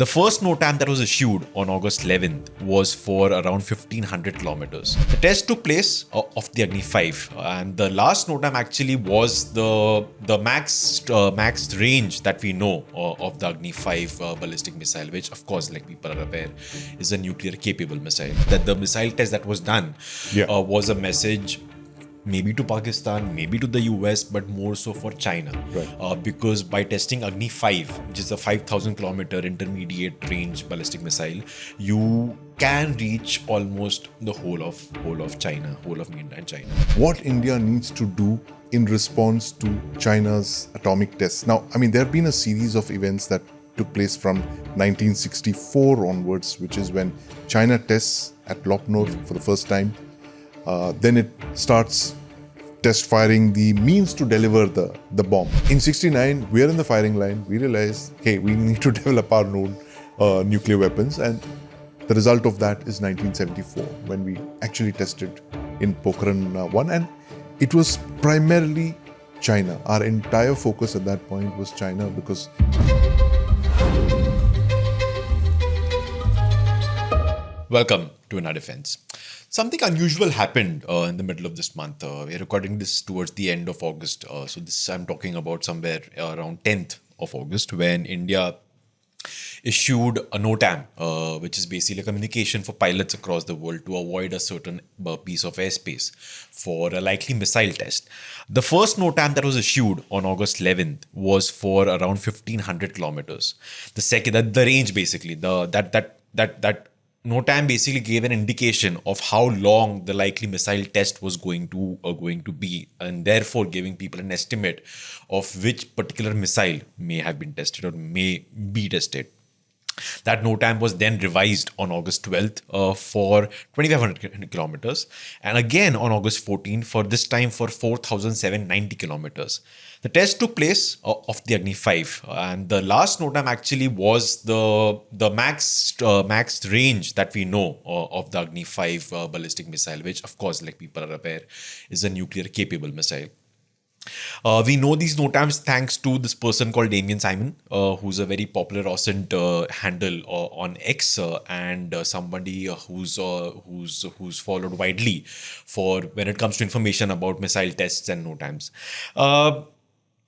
The first NOTAM that was issued on August 11th was for around 1500 kilometers. The test took place of the Agni-V, and the last NOTAM actually was the max range that we know of the Agni-V ballistic missile, which of course, like people are aware, is a nuclear capable missile. That the missile test that was done was a message maybe to Pakistan, maybe to the US, but more so for China. Right. Because by testing Agni-V, which is a 5,000 kilometer intermediate range ballistic missile, you can reach almost the whole of China, whole of mainland China. What India needs to do in response to China's atomic tests. Now, I mean, there have been a series of events that took place from 1964 onwards, which is when China tests at Lopnor for the first time. Then it starts test firing the means to deliver the bomb. In 69, we are in the firing line. We realize, hey, we need to develop our own nuclear weapons. And the result of that is 1974, when we actually tested in Pokhran-I. And it was primarily China. Our entire focus at that point was China because... Welcome to In Our Defense. Something unusual happened in the middle of this month. We're recording this towards the end of August. So this I'm talking about somewhere around 10th of August, when India issued a NOTAM, which is basically a communication for pilots across the world to avoid a certain piece of airspace for a likely missile test. The first NOTAM that was issued on August 11th was for around 1500 kilometers. The second, the range basically, that NOTAM basically gave an indication of how long the likely missile test was going to be, and therefore giving people an estimate of which particular missile may have been tested or may be tested. That NOTAM was then revised on August 12th for 2,500 kilometers, and again on August 14th for this time for 4,790 kilometers. The test took place of the Agni-V, and the last NOTAM actually was the max range that we know of the Agni-V ballistic missile, which of course, like people are aware, is a nuclear capable missile. We know these NOTAMs thanks to this person called Damien Simon, who's a very popular OSINT handle on X, and somebody who's followed widely for when it comes to information about missile tests and NOTAMs.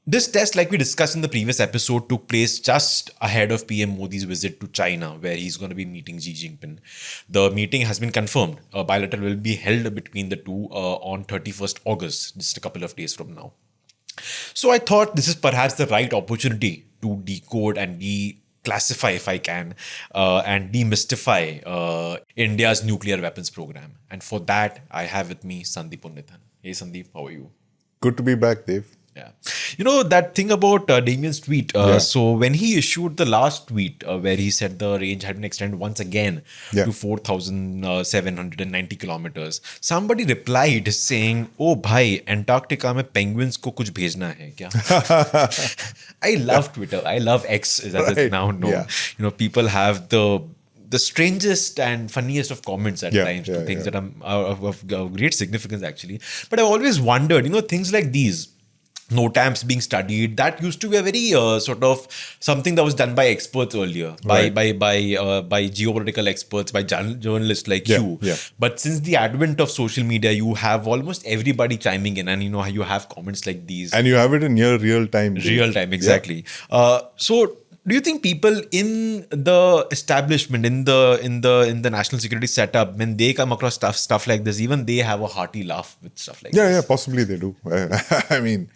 This test, like we discussed in the previous episode, took place just ahead of PM Modi's visit to China, where he's going to be meeting Xi Jinping. The meeting has been confirmed. Bilateral will be held between the two on 31st August, just a couple of days from now. So I thought this is perhaps the right opportunity to decode and declassify, if I can, and demystify India's nuclear weapons program. And for that, I have with me Sandeep Unnithan. Hey Sandeep, how are you? Good to be back, Dev. Yeah. You know, that thing about Damien's tweet. So when he issued the last tweet where he said the range had been extended once again to 4,790 kilometers, somebody replied saying, "Oh bhai, Antarctica mein penguins ko kuch bhejna hai kya?" I love Twitter. I love X, as it's now known. Yeah. You know, people have the strangest and funniest of comments at times to things that are of great significance actually. But I've always wondered, you know, things like these NOTAMs being studied, that used to be a very sort of something that was done by experts earlier, by geopolitical experts, by journalists like you. Yeah. But since the advent of social media, you have almost everybody chiming in, and you know, you have comments like these. And you have it in near real time. Real time, exactly. So do you think people in the establishment, in the national security setup, when they come across stuff like this, even they have a hearty laugh with stuff like this? Yeah, possibly they do. I mean,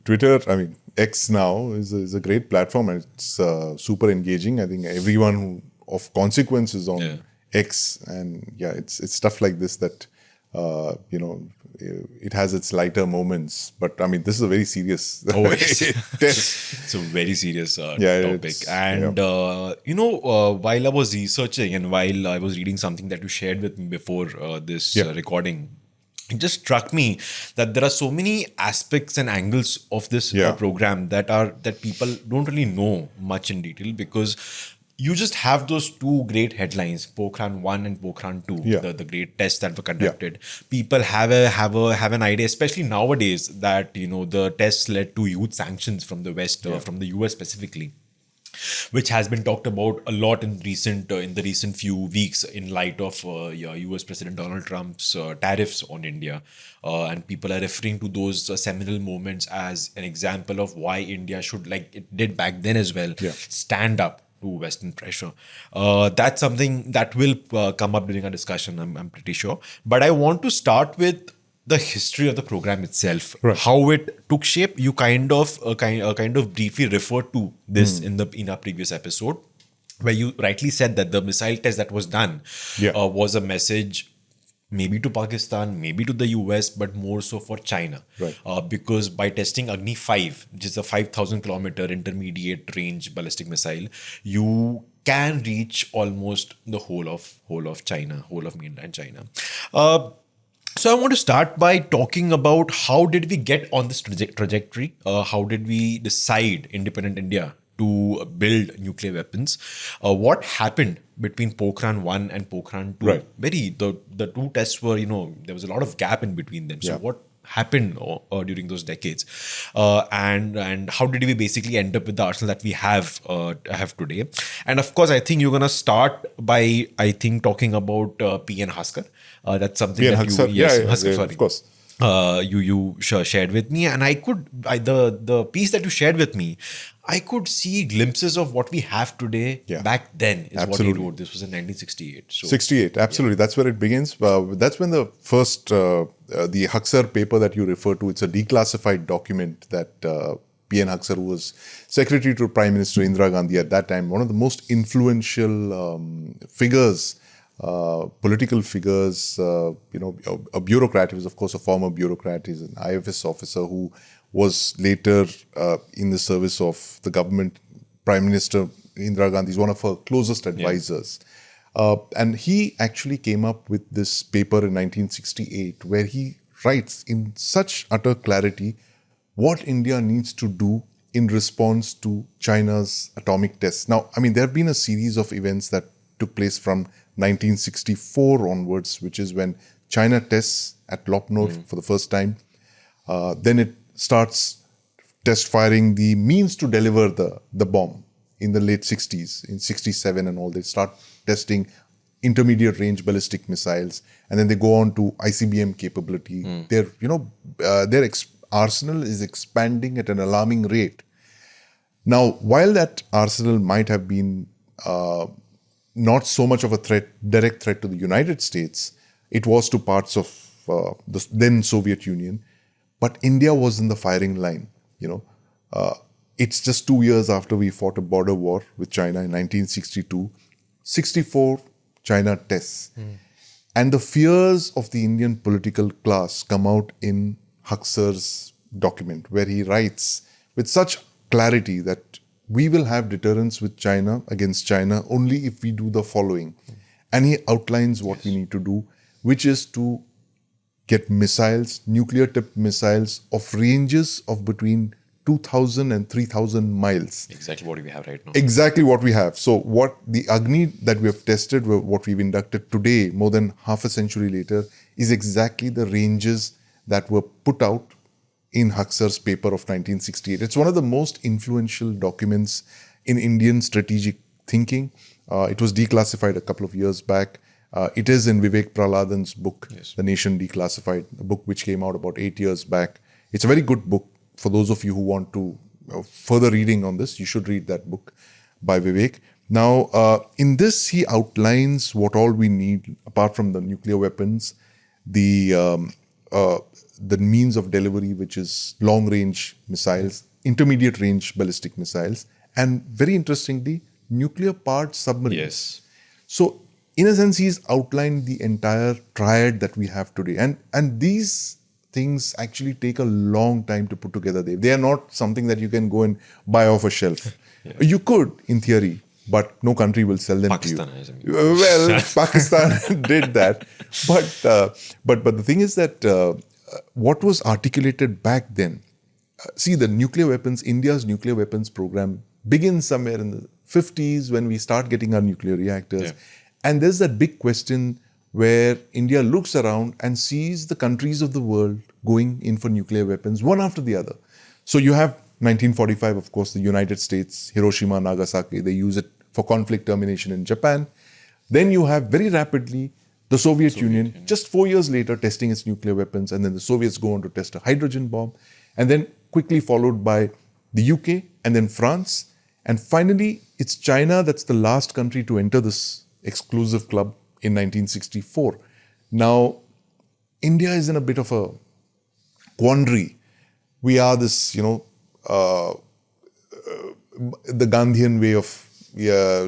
Twitter, I mean, X now is a great platform, and it's super engaging. I think everyone who of consequence is on X, and it's stuff like this that you know, it has its lighter moments, but I mean, this is a very serious test. It's a very serious topic. And you know, while I was researching and while I was reading something that you shared with me before this recording, it just struck me that there are so many aspects and angles of this program that people don't really know much in detail, because you just have those two great headlines, Pokhran-I and Pokhran-II, the great tests that were conducted. People have an idea, especially nowadays, that, you know, the tests led to huge sanctions from the West, from the US specifically. which has been talked about a lot in the recent few weeks in light of U.S. President Donald Trump's tariffs on India, and people are referring to those seminal moments as an example of why India should, like it did back then as well, stand up to Western pressure. That's something that will come up during our discussion, I'm pretty sure. But I want to start with the history of the program itself, how it took shape. You kind of briefly referred to this in our previous episode, where you rightly said that the missile test that was done was a message maybe to Pakistan, maybe to the US, but more so for China. Because by testing Agni-V, which is a 5,000 kilometer intermediate range ballistic missile, you can reach almost the whole of China, whole of mainland China. So I want to start by talking about how did we get on this trajectory? How did we decide, independent India, to build nuclear weapons? What happened between Pokhran-I and Pokhran-II? The two tests were, there was a lot of gap in between them. So what happened during those decades? And how did we basically end up with the arsenal that we have today? And of course, I think you're going to start by, talking about P.N. Haskar. That's something P.N. that Haskar. Haskar, sorry. Of course. You shared with me, and the piece that you shared with me, I could see glimpses of what we have today back then. Is what he wrote. This was in 1968. So 68, absolutely. That's where it begins. That's when the first, the Haksar paper that you refer to, it's a declassified document that P.N. Haksar, who was secretary to Prime Minister Indira Gandhi at that time, one of the most influential figures, political figures, a bureaucrat. He was, of course, a former bureaucrat. He's an IFS officer who was later in the service of the government. Prime Minister Indira Gandhi is one of her closest advisors. And he actually came up with this paper in 1968 where he writes in such utter clarity what India needs to do in response to China's atomic tests. Now, there have been a series of events that took place from 1964 onwards, which is when China tests at Lopnor for the first time. Then it starts test firing the means to deliver the bomb in the late 60s, in 67 and all. They start testing intermediate range ballistic missiles, and then they go on to ICBM capability. Their arsenal is expanding at an alarming rate. Now, while that arsenal might have been not so much of a direct threat to the United States, it was to parts of the then Soviet Union, but India was in the firing line. It's just 2 years after we fought a border war with China in 1962, 64 China tests. And the fears of the Indian political class come out in Haksar's document, where he writes with such clarity that we will have deterrence with China, against China, only if we do the following. And he outlines what we need to do, which is to get missiles, nuclear-tipped missiles of ranges of between 2,000 and 3,000 miles. Exactly what we have right now. Exactly what we have. So what the Agni that we have tested, what we've inducted today, more than half a century later, is exactly the ranges that were put out in Haksar's paper of 1968. It's one of the most influential documents in Indian strategic thinking. It was declassified a couple of years back. It is in Vivek Prahladhan's book, The Nation Declassified, a book which came out about 8 years back. It's a very good book. For those of you who want to further reading on this, you should read that book by Vivek. Now, in this, he outlines what all we need, apart from the nuclear weapons, the means of delivery, which is long-range missiles, intermediate-range ballistic missiles, and very interestingly, nuclear-powered submarines. Yes. So, in a sense, he's outlined the entire triad that we have today. And these things actually take a long time to put together. They are not something that you can go and buy off a shelf. You could, in theory, but no country will sell them to you. Well, Pakistan did that. But the thing is that what was articulated back then, see, the nuclear weapons, India's nuclear weapons program begins somewhere in the 50s when we start getting our nuclear reactors. And there's that big question where India looks around and sees the countries of the world going in for nuclear weapons, one after the other. So you have 1945, of course, the United States, Hiroshima, Nagasaki, they use it for conflict termination in Japan. Then you have very rapidly the Soviet Union, just 4 years later, testing its nuclear weapons. And then the Soviets go on to test a hydrogen bomb. And then quickly followed by the UK and then France. And finally, it's China that's the last country to enter this exclusive club in 1964. Now, India is in a bit of a quandary. We are this, the Gandhian way of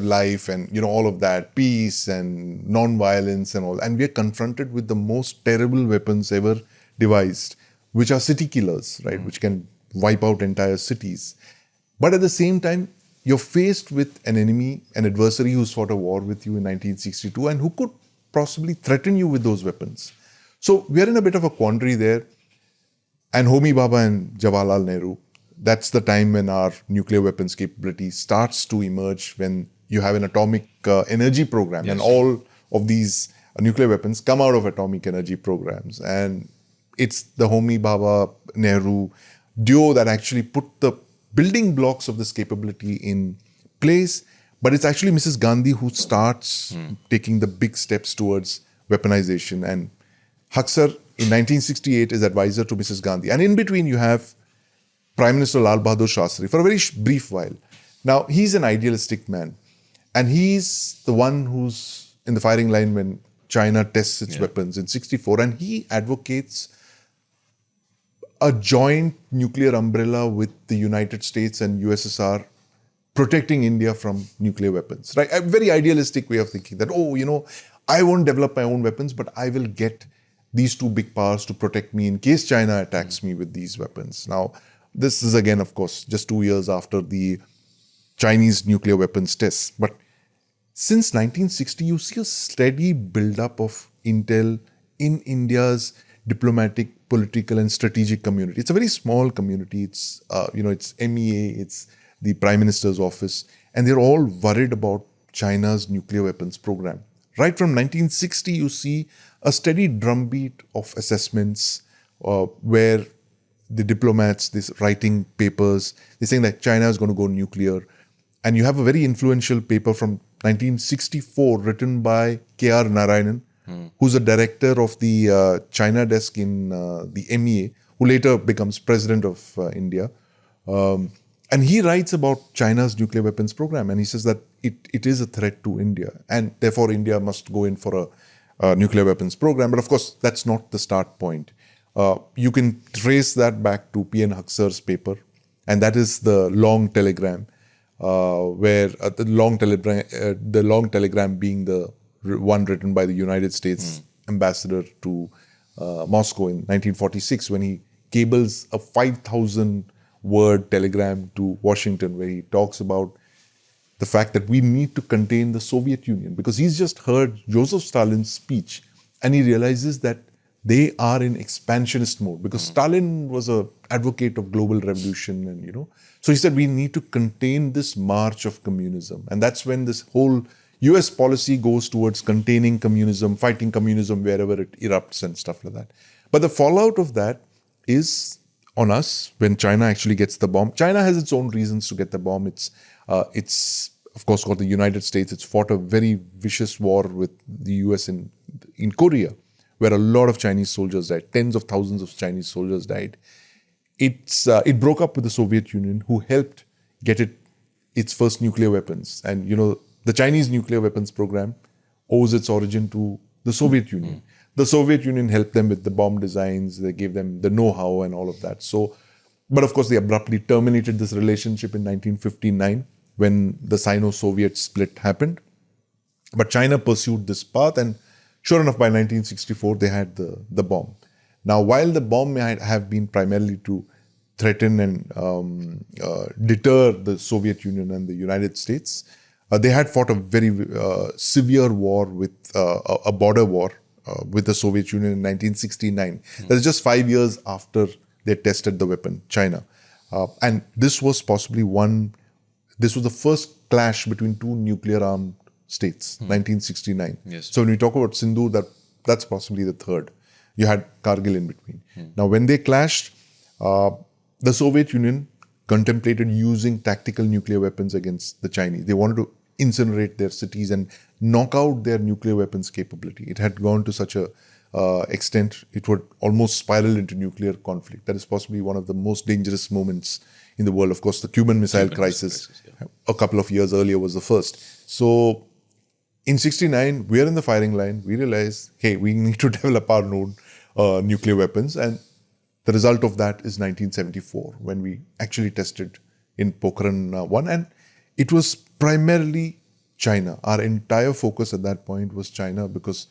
life and, all of that, peace and non-violence and all. And we are confronted with the most terrible weapons ever devised, which are city killers, right? Which can wipe out entire cities. But at the same time, you're faced with an enemy, an adversary who's fought a war with you in 1962 and who could possibly threaten you with those weapons. So we're in a bit of a quandary there. And Homi Bhabha and Jawaharlal Nehru, that's the time when our nuclear weapons capability starts to emerge, when you have an atomic energy program. Yes. And all of these nuclear weapons come out of atomic energy programs. And it's the Homi Bhabha Nehru duo that actually put the building blocks of this capability in place. But it's actually Mrs. Gandhi who starts taking the big steps towards weaponization. And Haksar in 1968 is advisor to Mrs. Gandhi. And in between you have Prime Minister Lal Bahadur Shastri for a very brief while. Now, he's an idealistic man. And he's the one who's in the firing line when China tests its weapons in 64. And he advocates a joint nuclear umbrella with the United States and USSR protecting India from nuclear weapons, right? A very idealistic way of thinking that, I won't develop my own weapons, but I will get these two big powers to protect me in case China attacks me with these weapons. Now, this is again, of course, just 2 years after the Chinese nuclear weapons tests. But since 1960, you see a steady build-up of intel in India's diplomatic, political and strategic community. It's a very small community. It's, it's MEA, it's the Prime Minister's office, and they're all worried about China's nuclear weapons program. Right from 1960, you see a steady drumbeat of assessments where the diplomats, this writing papers, they're saying that China is going to go nuclear. And you have a very influential paper from 1964 written by K.R. Narayanan, who's a director of the China desk in the MEA, who later becomes president of India. And he writes about China's nuclear weapons program. And he says that it is a threat to India. And therefore, India must go in for a nuclear weapons program. But of course, that's not the start point. You can trace that back to P.N. Haksar's paper. And that is the long telegram, where the long telegram being the one written by the United States ambassador to Moscow in 1946, when he cables a 5,000-word telegram to Washington, where he talks about the fact that we need to contain the Soviet Union, because he's just heard Joseph Stalin's speech and he realizes that they are in expansionist mode, because Stalin was an advocate of global revolution, and so he said we need to contain this march of communism. And that's when this whole US policy goes towards containing communism, fighting communism wherever it erupts and stuff like that. But the fallout of that is on us when China actually gets the bomb. China has its own reasons to get the bomb. It's of course got the United States. It's fought a very vicious war with the US in Korea, where a lot of Chinese soldiers died. Tens of thousands of Chinese soldiers died. It broke up with the Soviet Union, who helped get its first nuclear weapons. And the Chinese nuclear weapons program owes its origin to the Soviet Union. The Soviet Union helped them with the bomb designs. They gave them the know-how and all of that. But of course, they abruptly terminated this relationship in 1959 when the Sino-Soviet split happened. But China pursued this path, and sure enough, by 1964, they had the bomb. Now, while the bomb may have been primarily to threaten and deter the Soviet Union and the United States, they had fought a very severe war with a border war with the Soviet Union in 1969. That is just 5 years after they tested the weapon, China. And this was possibly this was the first clash between two nuclear-armed states, 1969. Yes. So when we talk about Sindhu, that's possibly the third. You had Kargil in between. Now, when they clashed, the Soviet Union contemplated using tactical nuclear weapons against the Chinese. They wanted to incinerate their cities and knock out their nuclear weapons capability. It had gone to such a extent, it would almost spiral into nuclear conflict. That is possibly one of the most dangerous moments in the world. Of course, the Cuban Missile Crisis a couple of years earlier was the first. So in 69, we are in the firing line. We realize, hey, we need to develop our own nuclear weapons. And the result of that is 1974, when we actually tested in Pokhran-I. And it was primarily China. Our entire focus at that point was China because,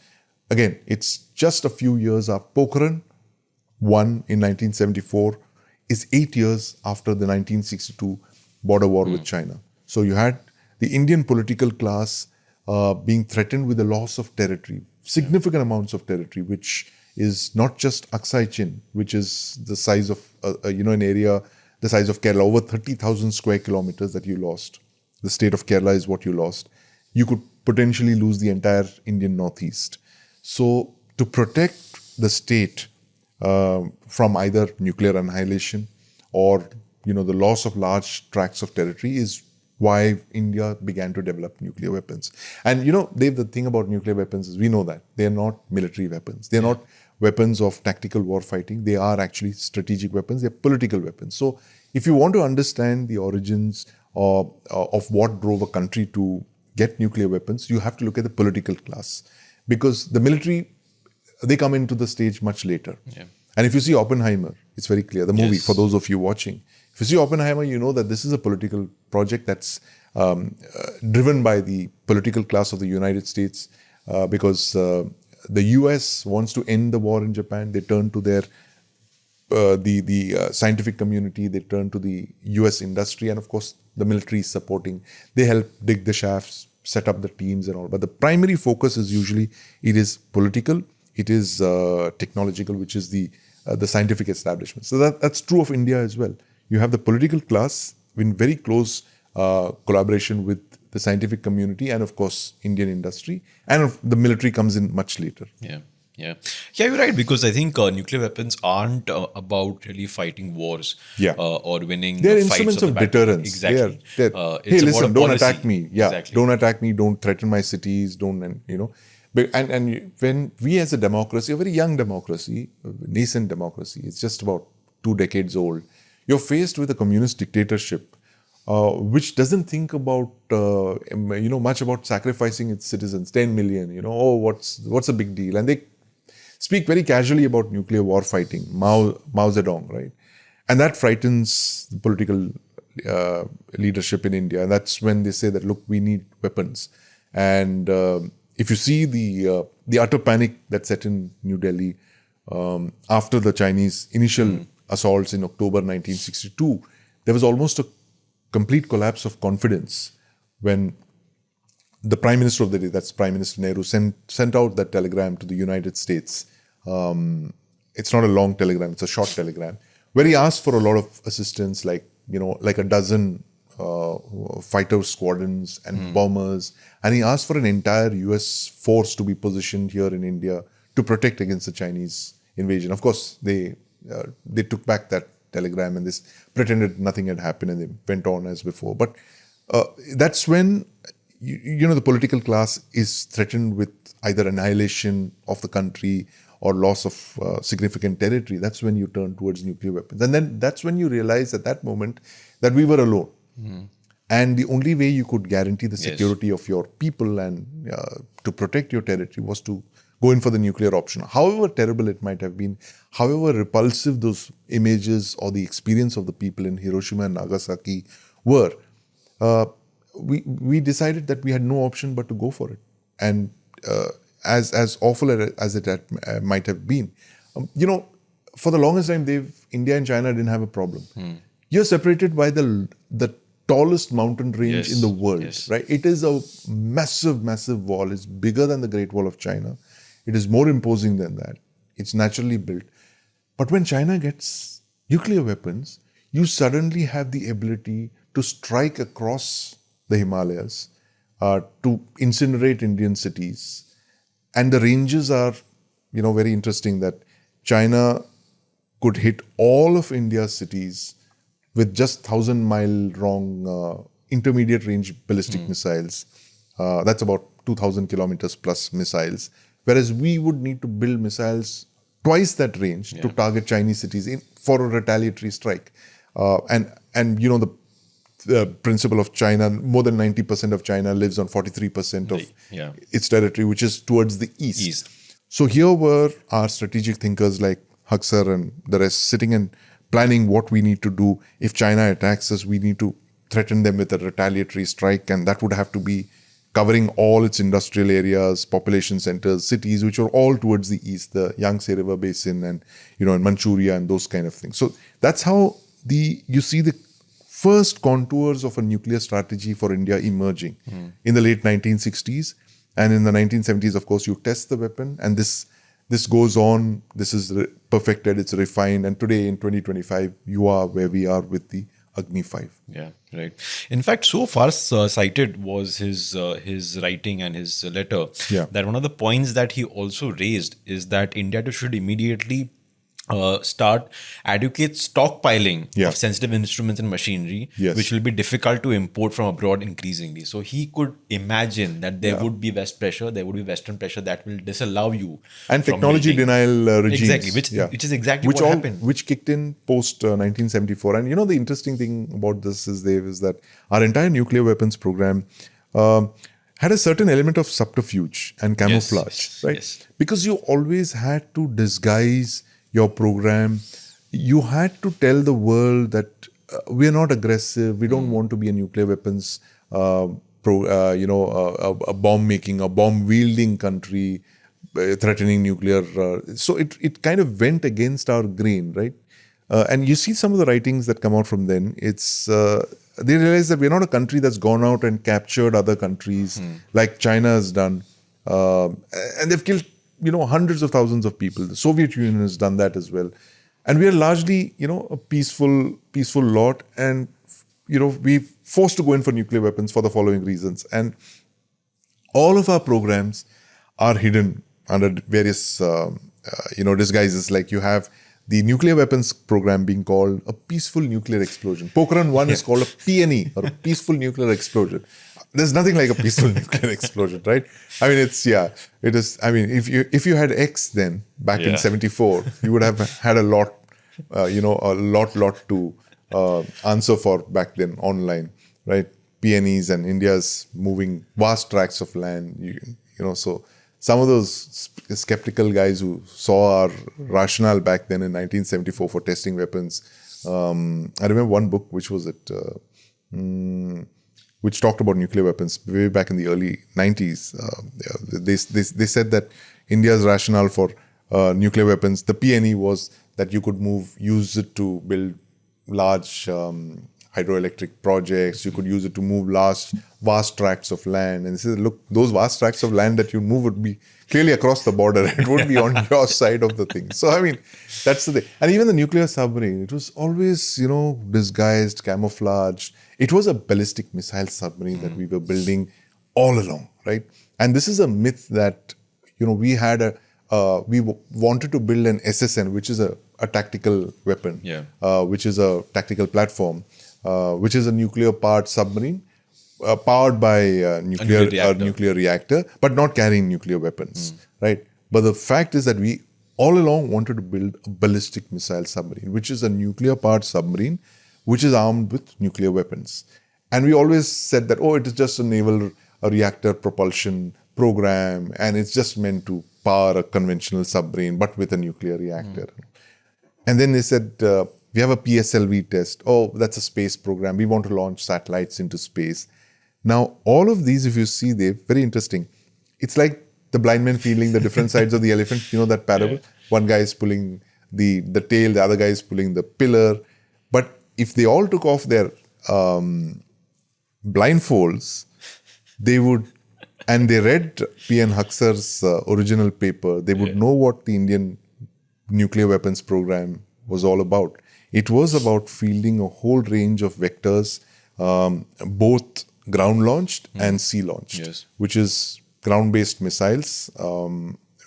again, it's just a few years after Pokhran-I in 1974 is 8 years after the 1962 border war with China. So you had the Indian political class being threatened with the loss of territory, significant amounts of territory, which is not just Aksai Chin, which is the size of an area the size of Kerala, over 30,000 square kilometers that you lost. The state of Kerala is what you lost. You could potentially lose the entire Indian Northeast. So to protect the state from either nuclear annihilation or the loss of large tracts of territory is why India began to develop nuclear weapons. And Dave, the thing about nuclear weapons is we know that they are not military weapons. They are not weapons of tactical war fighting. They are actually strategic weapons. They are political weapons. So if you want to understand the origins of what drove a country to get nuclear weapons, you have to look at the political class. Because the military, they come into the stage much later. Yeah. And if you see Oppenheimer, it's very clear. The movie, for those of you watching, if you see Oppenheimer, you know that this is a political project that's driven by the political class of the United States because the US wants to end the war in Japan. They turn to their the scientific community. They turn to the US industry. And of course, the military is supporting. They help dig the shafts, set up the teams and all. But the primary focus is usually, it is political, it is technological, which is the scientific establishment. So that's true of India as well. You have the political class in very close collaboration with the scientific community and of course Indian industry, and the military comes in much later. Yeah, you're right, because I think nuclear weapons aren't about really fighting wars or winning They're fights instruments of deterrence. Exactly. Hey, listen, don't attack me. Exactly. Don't attack me. Don't threaten my cities. But when we as a democracy, a very young democracy, nascent democracy, it's just about 2 decades old, you're faced with a communist dictatorship which doesn't think about much about sacrificing its citizens, 10 million. What's a big deal? And they speak very casually about nuclear war fighting, Mao Zedong, right? And that frightens the political leadership in India. And that's when they say that, look, we need weapons. And if you see the utter panic that set in New Delhi after the Chinese initial assaults in October 1962, there was almost a complete collapse of confidence when the Prime Minister of the day, that's Prime Minister Nehru, sent out that telegram to the United States. It's not a long telegram, it's a short telegram, where he asked for a lot of assistance, like a dozen fighter squadrons and bombers. And he asked for an entire US force to be positioned here in India to protect against the Chinese invasion. Of course, they took back that telegram and this pretended nothing had happened and they went on as before. But that's when the political class is threatened with either annihilation of the country or loss of significant territory. That's when you turn towards nuclear weapons. And then that's when you realize at that moment that we were alone. And the only way you could guarantee the security of your people and to protect your territory was to go in for the nuclear option. However terrible it might have been, however repulsive those images or the experience of the people in Hiroshima and Nagasaki were, we decided that we had no option but to go for it. And as awful as it might have been, for the longest time, India and China didn't have a problem. You're separated by the tallest mountain range in the world, right? It is a massive, massive wall. It's bigger than the Great Wall of China. It is more imposing than that. It's naturally built. But when China gets nuclear weapons, you suddenly have the ability to strike across the Himalayas, to incinerate Indian cities. And the ranges are, very interesting, that China could hit all of India's cities with just 1,000-mile long intermediate range ballistic missiles. That's about 2,000 kilometers plus missiles. Whereas we would need to build missiles twice that range to target Chinese cities for a retaliatory strike. And you know, the principle of China, more than 90% of China lives on 43% of its territory, which is towards the east. So here were our strategic thinkers like Huxer and the rest sitting and planning what we need to do. If China attacks us, we need to threaten them with a retaliatory strike, and that would have to be covering all its industrial areas, population centers, cities, which are all towards the east, the Yangtze River Basin and, you know, in Manchuria and those kind of things. So that's how you see the first contours of a nuclear strategy for India emerging in the late 1960s. And in the 1970s, of course, you test the weapon, and this goes on. This is perfected, it's refined. And today in 2025, you are where we are with the Agni-V. Yeah, right. In fact, so far cited was his writing and his letter that one of the points that he also raised is that India should immediately start adequate stockpiling of sensitive instruments and machinery, which will be difficult to import from abroad increasingly. So he could imagine that there would be West pressure, there would be Western pressure that will disallow you. And technology denial regimes. Exactly, which is exactly what happened. Which kicked in post 1974. And you know, the interesting thing about this is, Dev, is that our entire nuclear weapons program had a certain element of subterfuge and camouflage, right? Yes. Because you always had to disguise your program. You had to tell the world that we are not aggressive. We don't want to be a nuclear weapons, a bomb making, a bomb wielding country, threatening nuclear. So it kind of went against our grain, right? And you see some of the writings that come out from then. It's they realize that we're not a country that's gone out and captured other countries like China has done, and they've killed, you know, hundreds of thousands of people. The Soviet Union has done that as well. And we are largely, you know, a peaceful lot. And, you know, we're forced to go in for nuclear weapons for the following reasons. And all of our programs are hidden under various, disguises. Like you have the nuclear weapons program being called a peaceful nuclear explosion. Pokhran-I is called a PNE, or a peaceful nuclear explosion. There's nothing like a peaceful nuclear explosion, right? I mean, it is. I mean, if you had X then back in '74, you would have had a lot to answer for back then online, right? PNEs and India's moving vast tracts of land, so some of those skeptical guys who saw our rationale back then in 1974 for testing weapons. I remember one book, which talked about nuclear weapons way back in the early 90s. They said that India's rationale for nuclear weapons, the PNE, was that you could use it to build large hydroelectric projects. You could use it to move vast tracts of land. And they said, look, those vast tracts of land that you move would be clearly across the border. It would be on your side of the thing. So, I mean, that's the thing. And even the nuclear submarine, it was always, disguised, camouflaged. It was a ballistic missile submarine that we were building all along, right? And this is a myth that, we had we wanted to build an SSN, which is a tactical weapon, which is a tactical platform, which is a nuclear-powered submarine, powered by a nuclear reactor, but not carrying nuclear weapons, right? But the fact is that we all along wanted to build a ballistic missile submarine, which is a nuclear-powered submarine, which is armed with nuclear weapons. And we always said that, it is just a reactor propulsion program, and it's just meant to power a conventional submarine, but with a nuclear reactor. And then they said, we have a PSLV test. That's a space program. We want to launch satellites into space. Now, all of these, if you see, they're very interesting. It's like the blind man feeling the different sides of the elephant. You know that parable? Yeah. One guy is pulling the tail, the other guy is pulling the pillar. But if they all took off their blindfolds, they would, and they read P.N. Huxer's original paper, they would know what the Indian nuclear weapons program was all about. It was about fielding a whole range of vectors, both ground-launched and sea-launched, which is ground-based missiles,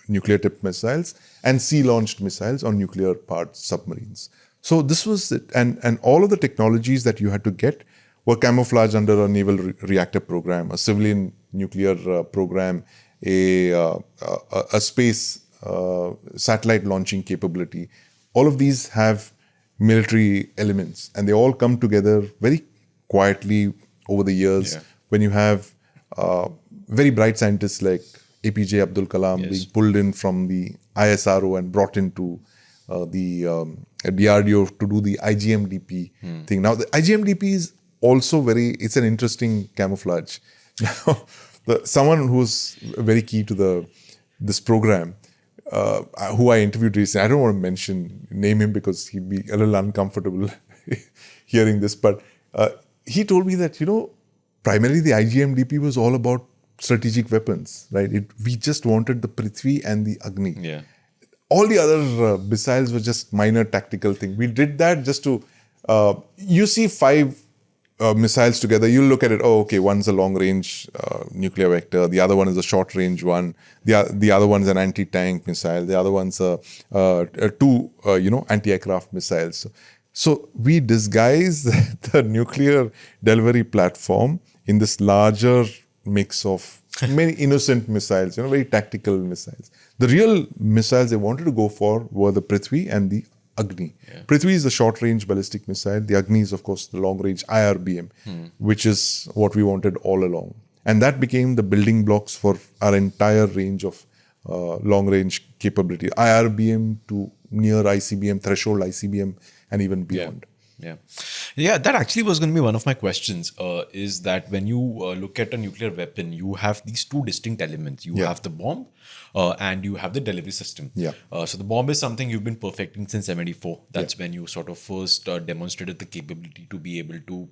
nuclear-tipped missiles, and sea-launched missiles on nuclear-powered submarines. So this was it. And all of the technologies that you had to get were camouflaged under a naval reactor program, a civilian nuclear program, a space satellite launching capability. All of these have military elements, and they all come together very quietly over the years. Yeah. When you have very bright scientists like APJ Abdul Kalam being pulled in from the ISRO and brought into the DRDO to do the IGMDP thing. Now, the IGMDP is also it's an interesting camouflage. Now, someone who's very key to this program, who I interviewed recently, I don't want to name him because he'd be a little uncomfortable hearing this, but he told me that, primarily the IGMDP was all about strategic weapons, right? We just wanted the Prithvi and the Agni. Yeah. All the other missiles were just minor tactical thing. We did that just to, you see 5 missiles together, you'll look at it, okay, one's a long-range nuclear vector, the other one is a short-range one, the other one's an anti-tank missile, the other one's two anti-aircraft missiles. So we disguise the nuclear delivery platform in this larger mix of many innocent missiles, very tactical missiles. The real missiles they wanted to go for were the Prithvi and the Agni. Yeah. Prithvi is the short-range ballistic missile. The Agni is, of course, the long-range IRBM, which is what we wanted all along. And that became the building blocks for our entire range of long-range capability. IRBM to near ICBM, threshold ICBM, and even beyond. Yeah, that actually was going to be one of my questions, is that when you look at a nuclear weapon, you have these 2 distinct elements. You have the bomb and you have the delivery system. So the bomb is something you've been perfecting since 74. That's when you sort of first demonstrated the capability to be able to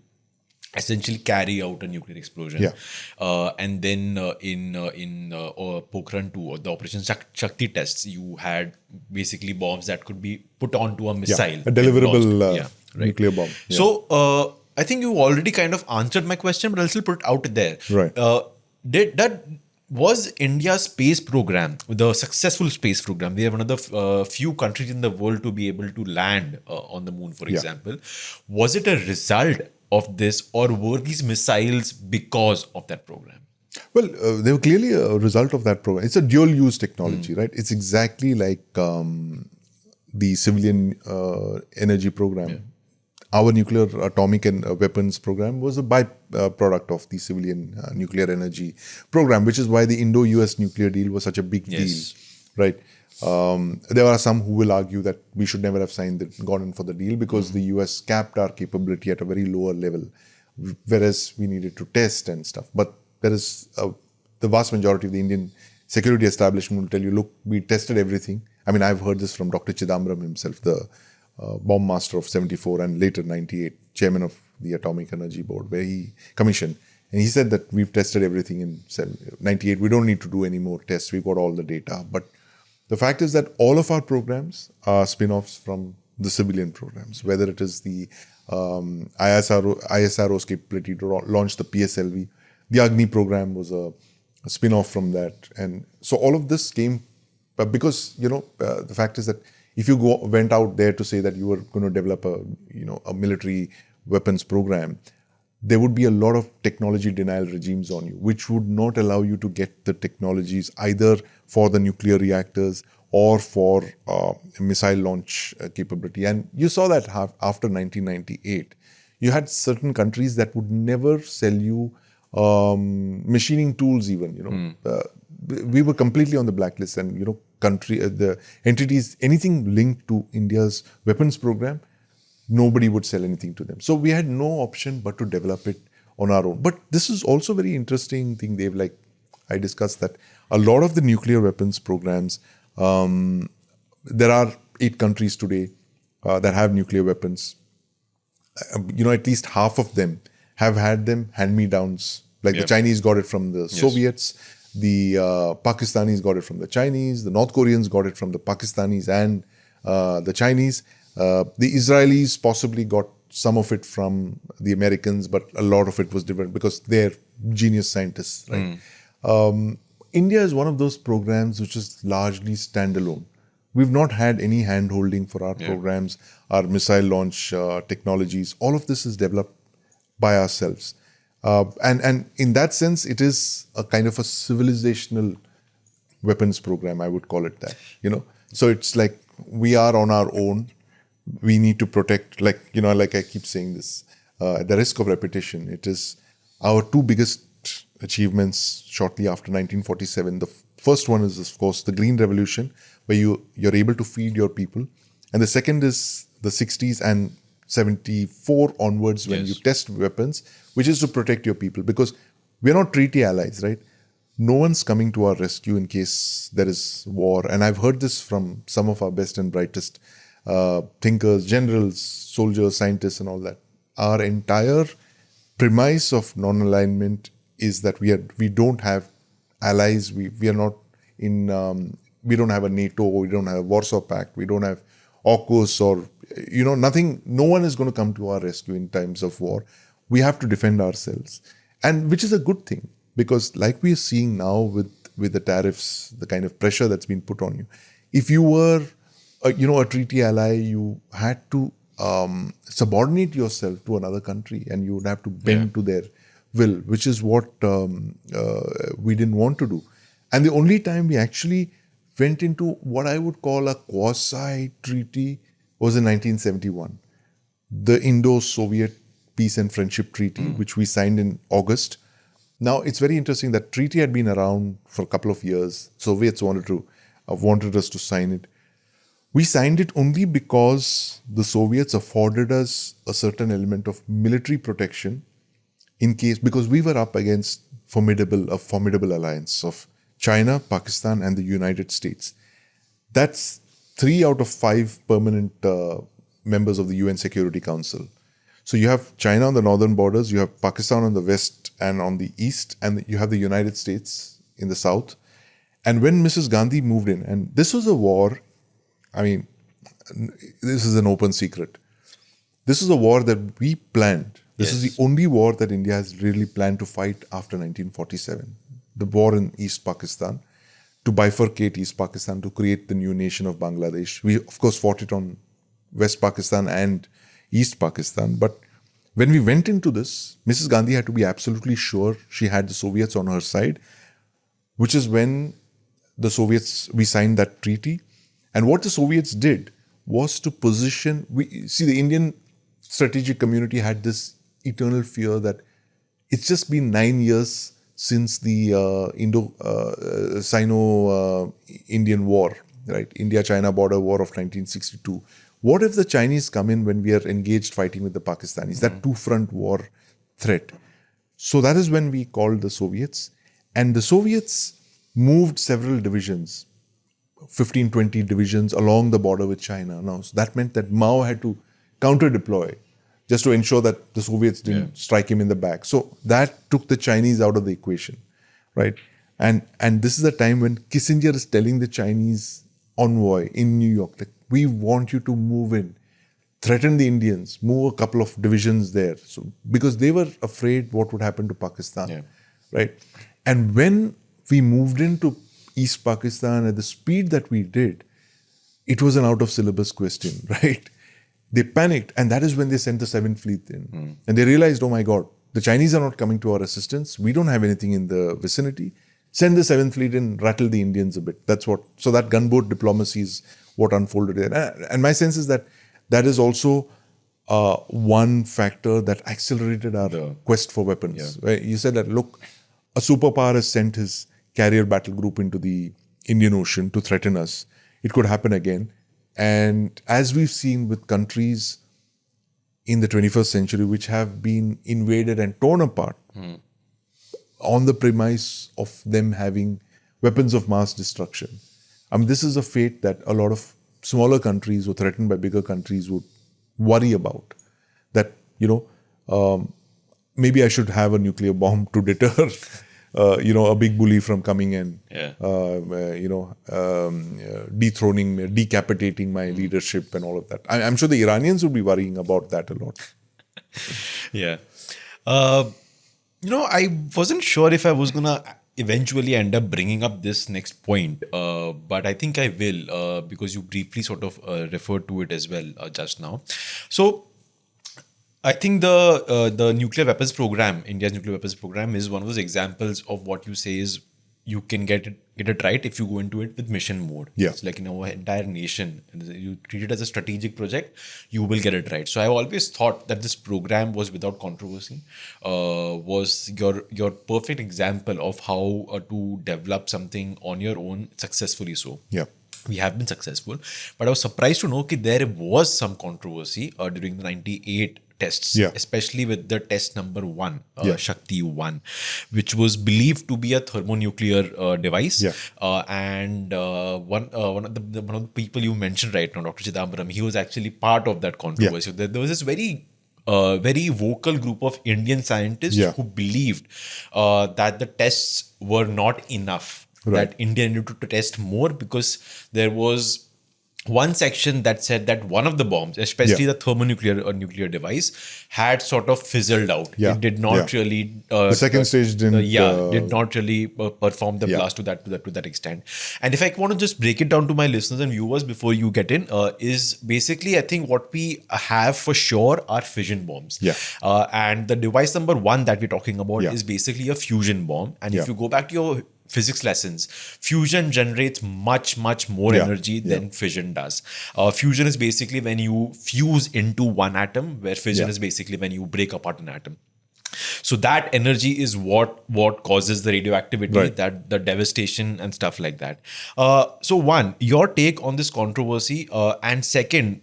essentially carry out a nuclear explosion. And then in Pokhran-II, or the Operation Shakti tests, you had basically bombs that could be put onto a missile. A deliverable nuclear bomb. So I think you already kind of answered my question, but I'll still put it out there. Right. Was India's space program, the successful space program, we are one of the few countries in the world to be able to land on the moon, for example. Was it a result of this, or were these missiles because of that program? Well, they were clearly a result of that program. It's a dual-use technology, right? It's exactly like the civilian energy program. Our nuclear atomic and weapons program was a byproduct of the civilian nuclear energy program, which is why the Indo-US nuclear deal was such a big deal, right? There are some who will argue that we should never have gone in for the deal because the US capped our capability at a very lower level, whereas we needed to test and stuff. But there is the vast majority of the Indian security establishment will tell you, look, we tested everything. I mean, I've heard this from Dr. Chidambaram himself, the bomb master of 74 and later 98, chairman of the Atomic Energy Board, where he commissioned. And he said that we've tested everything in 98. We don't need to do any more tests. We've got all the data. But the fact is that all of our programs are spin-offs from the civilian programs, whether it is the ISRO's capability to launch the PSLV. The Agni program was a spin-off from that. And so all of this came because, the fact is that if you went out there to say that you were going to develop a military weapons program, there would be a lot of technology denial regimes on you, which would not allow you to get the technologies either for the nuclear reactors or for missile launch capability. And you saw that after 1998. You had certain countries that would never sell you machining tools even, we were completely on the blacklist, and, the entities, anything linked to India's weapons program, nobody would sell anything to them. So we had no option but to develop it on our own. But this is also very interesting thing, Dave, like I discussed that a lot of the nuclear weapons programs, there are 8 countries today that have nuclear weapons. At least half of them have had them hand-me-downs. Like the Chinese got it from the Soviets, the Pakistanis got it from the Chinese, the North Koreans got it from the Pakistanis and the Chinese. The Israelis possibly got some of it from the Americans, but a lot of it was different because they're genius scientists, right? India is one of those programs which is largely standalone. We've not had any hand-holding for our programs, our missile launch technologies. All of this is developed by ourselves. And in that sense, it is a kind of a civilizational weapons program, I would call it that. So it's like we are on our own. We need to protect, like I keep saying this, at the risk of repetition, it is our two biggest achievements shortly after 1947. The first one is, of course, the Green Revolution, where you're able to feed your people. And the second is the 60s and 74 onwards, when you test weapons, which is to protect your people. Because we're not treaty allies, right? No one's coming to our rescue in case there is war. And I've heard this from some of our best and brightest thinkers, generals, soldiers, scientists, and all that. Our entire premise of non-alignment is that we don't have allies. We are not in. We don't have a NATO. We don't have a Warsaw Pact. We don't have AUKUS or nothing. No one is going to come to our rescue in times of war. We have to defend ourselves, and which is a good thing, because like we are seeing now with the tariffs, the kind of pressure that's been put on you. If you were a treaty ally, you had to subordinate yourself to another country, and you would have to bend to their will, which is what we didn't want to do. And the only time we actually went into what I would call a quasi-treaty was in 1971. The Indo-Soviet Peace and Friendship Treaty, which we signed in August. Now, it's very interesting that treaty had been around for a couple of years. Soviets wanted us to sign it. We signed it only because the Soviets afforded us a certain element of military protection because we were up against a formidable alliance of China, Pakistan, and the United States. That's 3 out of 5 permanent members of the UN Security Council. So you have China on the northern borders, you have Pakistan on the west and on the east, and you have the United States in the south. And when Mrs. Gandhi moved in, and this was a war, this is an open secret. This is a war that we planned. This is the only war that India has really planned to fight after 1947. The war in East Pakistan, to bifurcate East Pakistan, to create the new nation of Bangladesh. We, of course, fought it on West Pakistan and East Pakistan. But when we went into this, Mrs. Gandhi had to be absolutely sure she had the Soviets on her side, which is when we signed that treaty. And what the Soviets did was to position, the Indian strategic community had this eternal fear that it's just been 9 years since the Sino-Indian War, right? India-China border war of 1962. What if the Chinese come in when we are engaged fighting with the Pakistanis? That two-front war threat. So that is when we called the Soviets. And the Soviets moved several divisions, 15, 20 divisions along the border with China. Now, so that meant that Mao had to counter-deploy just to ensure that the Soviets didn't strike him in the back. So that took the Chinese out of the equation, right? And this is the time when Kissinger is telling the Chinese envoy in New York, like, we want you to move in, threaten the Indians, move a couple of divisions there. So because they were afraid what would happen to Pakistan, right? And when we moved into East Pakistan at the speed that we did, it was an out-of-syllabus question, right? They panicked, and that is when they sent the 7th Fleet in. And they realized, oh my God, the Chinese are not coming to our assistance. We don't have anything in the vicinity. Send the 7th Fleet in, rattle the Indians a bit. So that gunboat diplomacy is what unfolded there. And my sense is that is also one factor that accelerated our quest for weapons. Right? You said that, look, a superpower has sent his carrier battle group into the Indian Ocean to threaten us. It could happen again. And as we've seen with countries in the 21st century which have been invaded and torn apart on the premise of them having weapons of mass destruction. This is a fate that a lot of smaller countries or threatened by bigger countries would worry about. That, maybe I should have a nuclear bomb to deter a big bully from coming in, dethroning me, decapitating my leadership and all of that. I'm sure the Iranians would be worrying about that a lot. I wasn't sure if I was going to eventually end up bringing up this next point. but I think I will because you briefly sort of referred to it as well just now. So I think the nuclear weapons program, India's nuclear weapons program, is one of those examples of what you say is you can get it right if you go into it with mission mode. Yeah. It's like in our entire nation, you treat it as a strategic project, you will get it right. So I always thought that this program was without controversy, was your perfect example of how to develop something on your own successfully. So Yeah. we have been successful, but I was surprised to know that there was some controversy during the 98 tests, Yeah. especially with the test number 1, Yeah. Shakti 1, which was believed to be a thermonuclear device. Yeah. And one of the people you mentioned right now, Dr. Chidambaram, he was actually part of that controversy. There was this very vocal group of Indian scientists Yeah. who believed that the tests were not enough. Right. That India needed to test more because there was one section that said that one of the bombs, especially Yeah. the thermonuclear or nuclear device, had sort of fizzled out. Yeah. It did not Yeah. really. The second stage didn't. Did not really perform the Yeah. blast to that extent. And if I want to just break it down to my listeners and viewers before you get in, is basically I think what we have for sure are fission bombs. Yeah. And the device number 1 that we're talking about Yeah. is basically a fusion bomb. And Yeah. if you go back to your physics lessons, fusion generates much more Yeah. energy Yeah. than fission does. Fusion is basically when you fuse into one atom, where fission Yeah. is basically when you break apart an atom. So that energy is what causes the radioactivity, Right. that the devastation and stuff like that. So one, your take on this controversy, and second,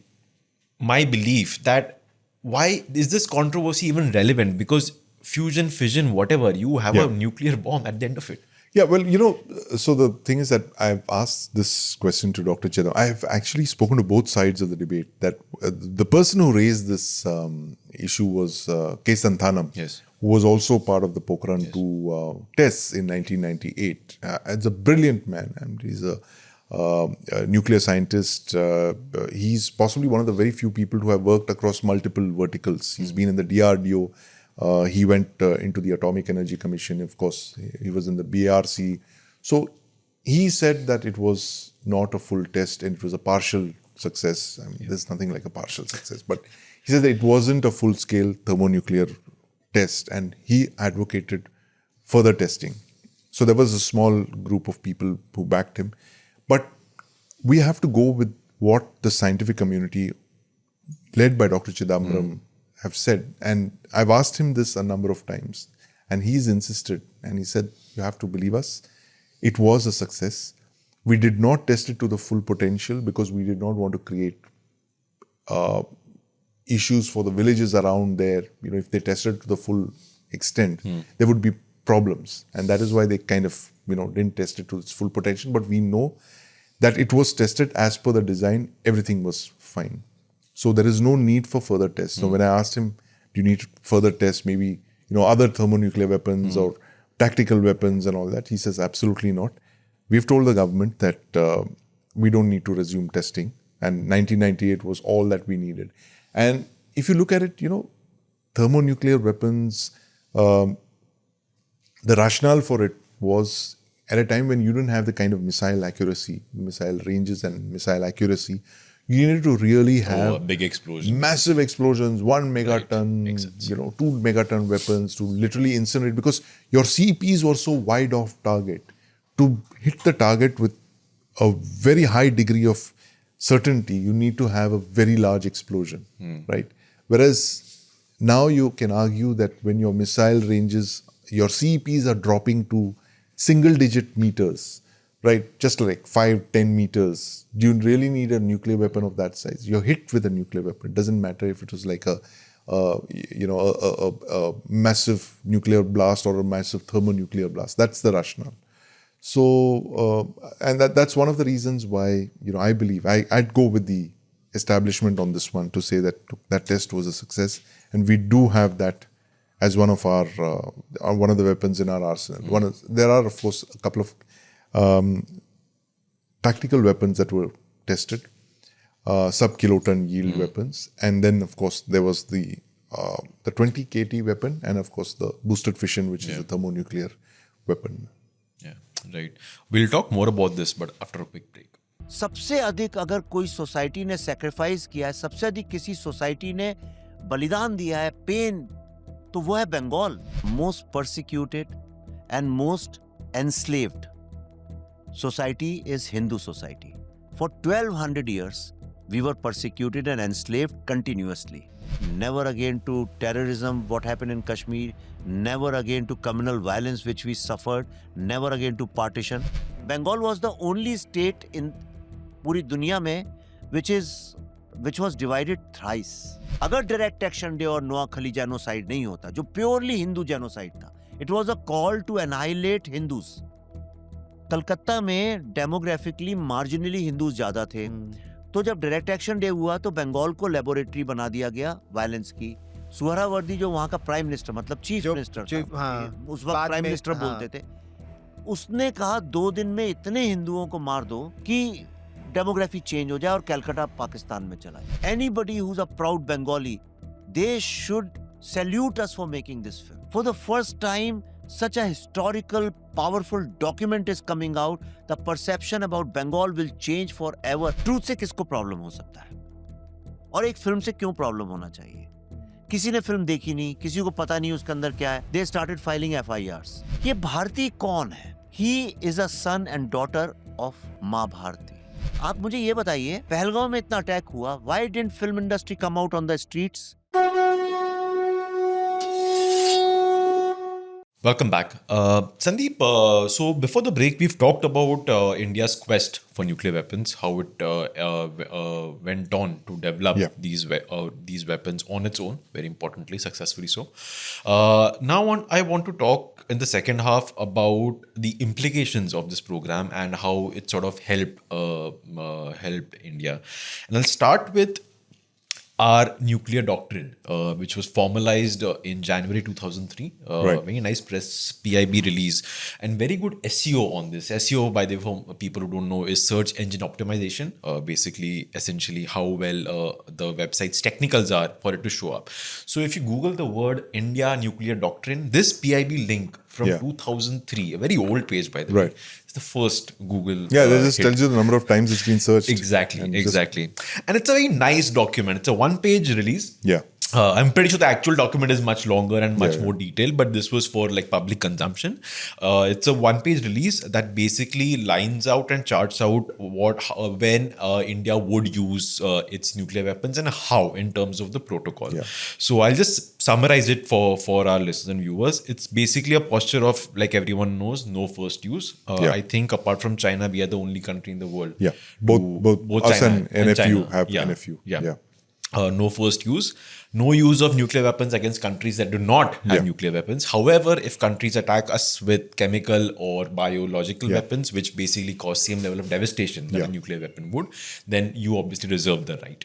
my belief that why is this controversy even relevant? Because fusion, fission, whatever, you have Yeah. a nuclear bomb at the end of it. Yeah, well, so the thing is that I've asked this question to Dr. Chedam. I've actually spoken to both sides of the debate. That the person who raised this issue was K. Santhanam, Yes. who was also part of the Pokhran-II tests in 1998. It's a brilliant man, and he's a nuclear scientist. He's possibly one of the very few people who have worked across multiple verticals. He's been in the DRDO. He went into the Atomic Energy Commission. Of course, he was in the BRC. So he said that it was not a full test and it was a partial success. I mean, there's nothing like a partial success. But he said that it wasn't a full-scale thermonuclear test, and he advocated further testing. So there was a small group of people who backed him. But we have to go with what the scientific community, led by Dr. Chidambaram, have said. And I've asked him this a number of times, and he's insisted, and he said, you have to believe us, it was a success. We did not test it to the full potential because we did not want to create issues for the villages around there. If they tested to the full extent, there would be problems. And that is why they kind of, didn't test it to its full potential. But we know that it was tested as per the design, everything was fine. So there is no need for further tests. So when I asked him, do you need further tests, maybe other thermonuclear weapons or tactical weapons and all that, he says absolutely not. We've told the government that we don't need to resume testing, and 1998 was all that we needed. And if you look at it, thermonuclear weapons, the rationale for it was at a time when you didn't have the kind of missile accuracy, missile ranges and missile accuracy. You needed to really have a big explosion, massive explosions, 1 megaton, Makes sense. 2 megaton weapons to literally incinerate, because your CPs were so wide off target. To hit the target with a very high degree of certainty, you need to have a very large explosion, right? Whereas now you can argue that when your missile ranges, your CPs are dropping to single-digit meters, right? Just like 5-10 meters. Do you really need a nuclear weapon of that size? You're hit with a nuclear weapon. It doesn't matter if it was like a massive nuclear blast or a massive thermonuclear blast. That's the rationale. So, and that's one of the reasons why, I believe I'd go with the establishment on this one to say that that test was a success, and we do have that as one of our one of the weapons in our arsenal. There are, of course, a couple of tactical weapons that were tested, sub-kiloton yield weapons, and then of course there was the 20 KT weapon, and of course the boosted fission, which is a thermonuclear weapon. Yeah, Right. We'll talk more about this, but after a quick break. सबसे अधिक अगर कोई society ने sacrifice किया है, सबसे अधिक किसी सोसाइटी ने बलिदान दिया है, पेन, तो वो है Bengal. Most persecuted and most enslaved society is Hindu society. For 1200 years we were persecuted and enslaved continuously. Never again to terrorism, what happened in Kashmir. Never again to communal violence which we suffered. Never again to partition. Bengal was the only state in पूरी दुनिया में which was divided thrice. अगर direct action day और Noakhali genocide नहीं होता, जो purely Hindu genocide था, it was a call to annihilate Hindus. Calcutta में डेमोग्राफिकली मार्जिनली हिंदूज ज्यादा थे, तो जब डायरेक्ट एक्शन डे हुआ तो बंगाल को लेबोरेटरी बना दिया गया वायलेंस की. सुहरावर्दी जो वहां का प्राइम मिनिस्टर, मतलब चीफ मिनिस्टर, उस वक्त प्राइम मिनिस्टर बोलते थे, उसने कहा 2 दिन में इतने हिंदुओं को मार दो कि डेमोग्राफी चेंज हो जाए और कलकत्ता पाकिस्तान में चला जाए. Anybody who is a proud Bengali, they should salute us for making this film. For the first time such a historical, powerful document is coming out. The perception about Bengal will change forever. Truth से किसको problem हो सकता है और एक film से क्यों problem होना चाहिए? किसी ने फिल्म देखी नहीं, किसी को पता नहीं उसके अंदर क्या है. They started filing FIRs. ये भारती कौन है? He is a son and daughter of माँ भारती. आप मुझे ये बताइए, पहलगांव में इतना अटैक हुआ, why didn't film industry come out on the streets? Welcome back. Sandeep, so before the break, we've talked about India's quest for nuclear weapons, how it went on to develop these weapons on its own, very importantly, successfully so. Now I want to talk in the second half about the implications of this program and how it sort of helped India. And I'll start with our nuclear doctrine, which was formalized in January 2003. Very nice press PIB release and very good SEO on this. SEO, by the way, for people who don't know, is search engine optimization. Basically, essentially how well the website's technicals are for it to show up. So if you Google the word India nuclear doctrine, this PIB link from 2003, a very old page, by the way. It's the first Google. That just tells you the number of times it's been searched. Exactly. And it's a very nice document. It's a 1-page release. Yeah. I'm pretty sure the actual document is much longer and much more detailed, but this was for like public consumption. It's a 1-page release that basically lines out and charts out when India would use its nuclear weapons and how in terms of the protocol. So I'll just summarize it for our listeners and viewers. It's basically a posture of, like everyone knows, no first use. I think apart from China, we are the only country in the world. Both us China and NFU China. have NFU. No first use, no use of nuclear weapons against countries that do not have nuclear weapons. However, if countries attack us with chemical or biological weapons, which basically cause same level of devastation that a nuclear weapon would, then you obviously reserve the right.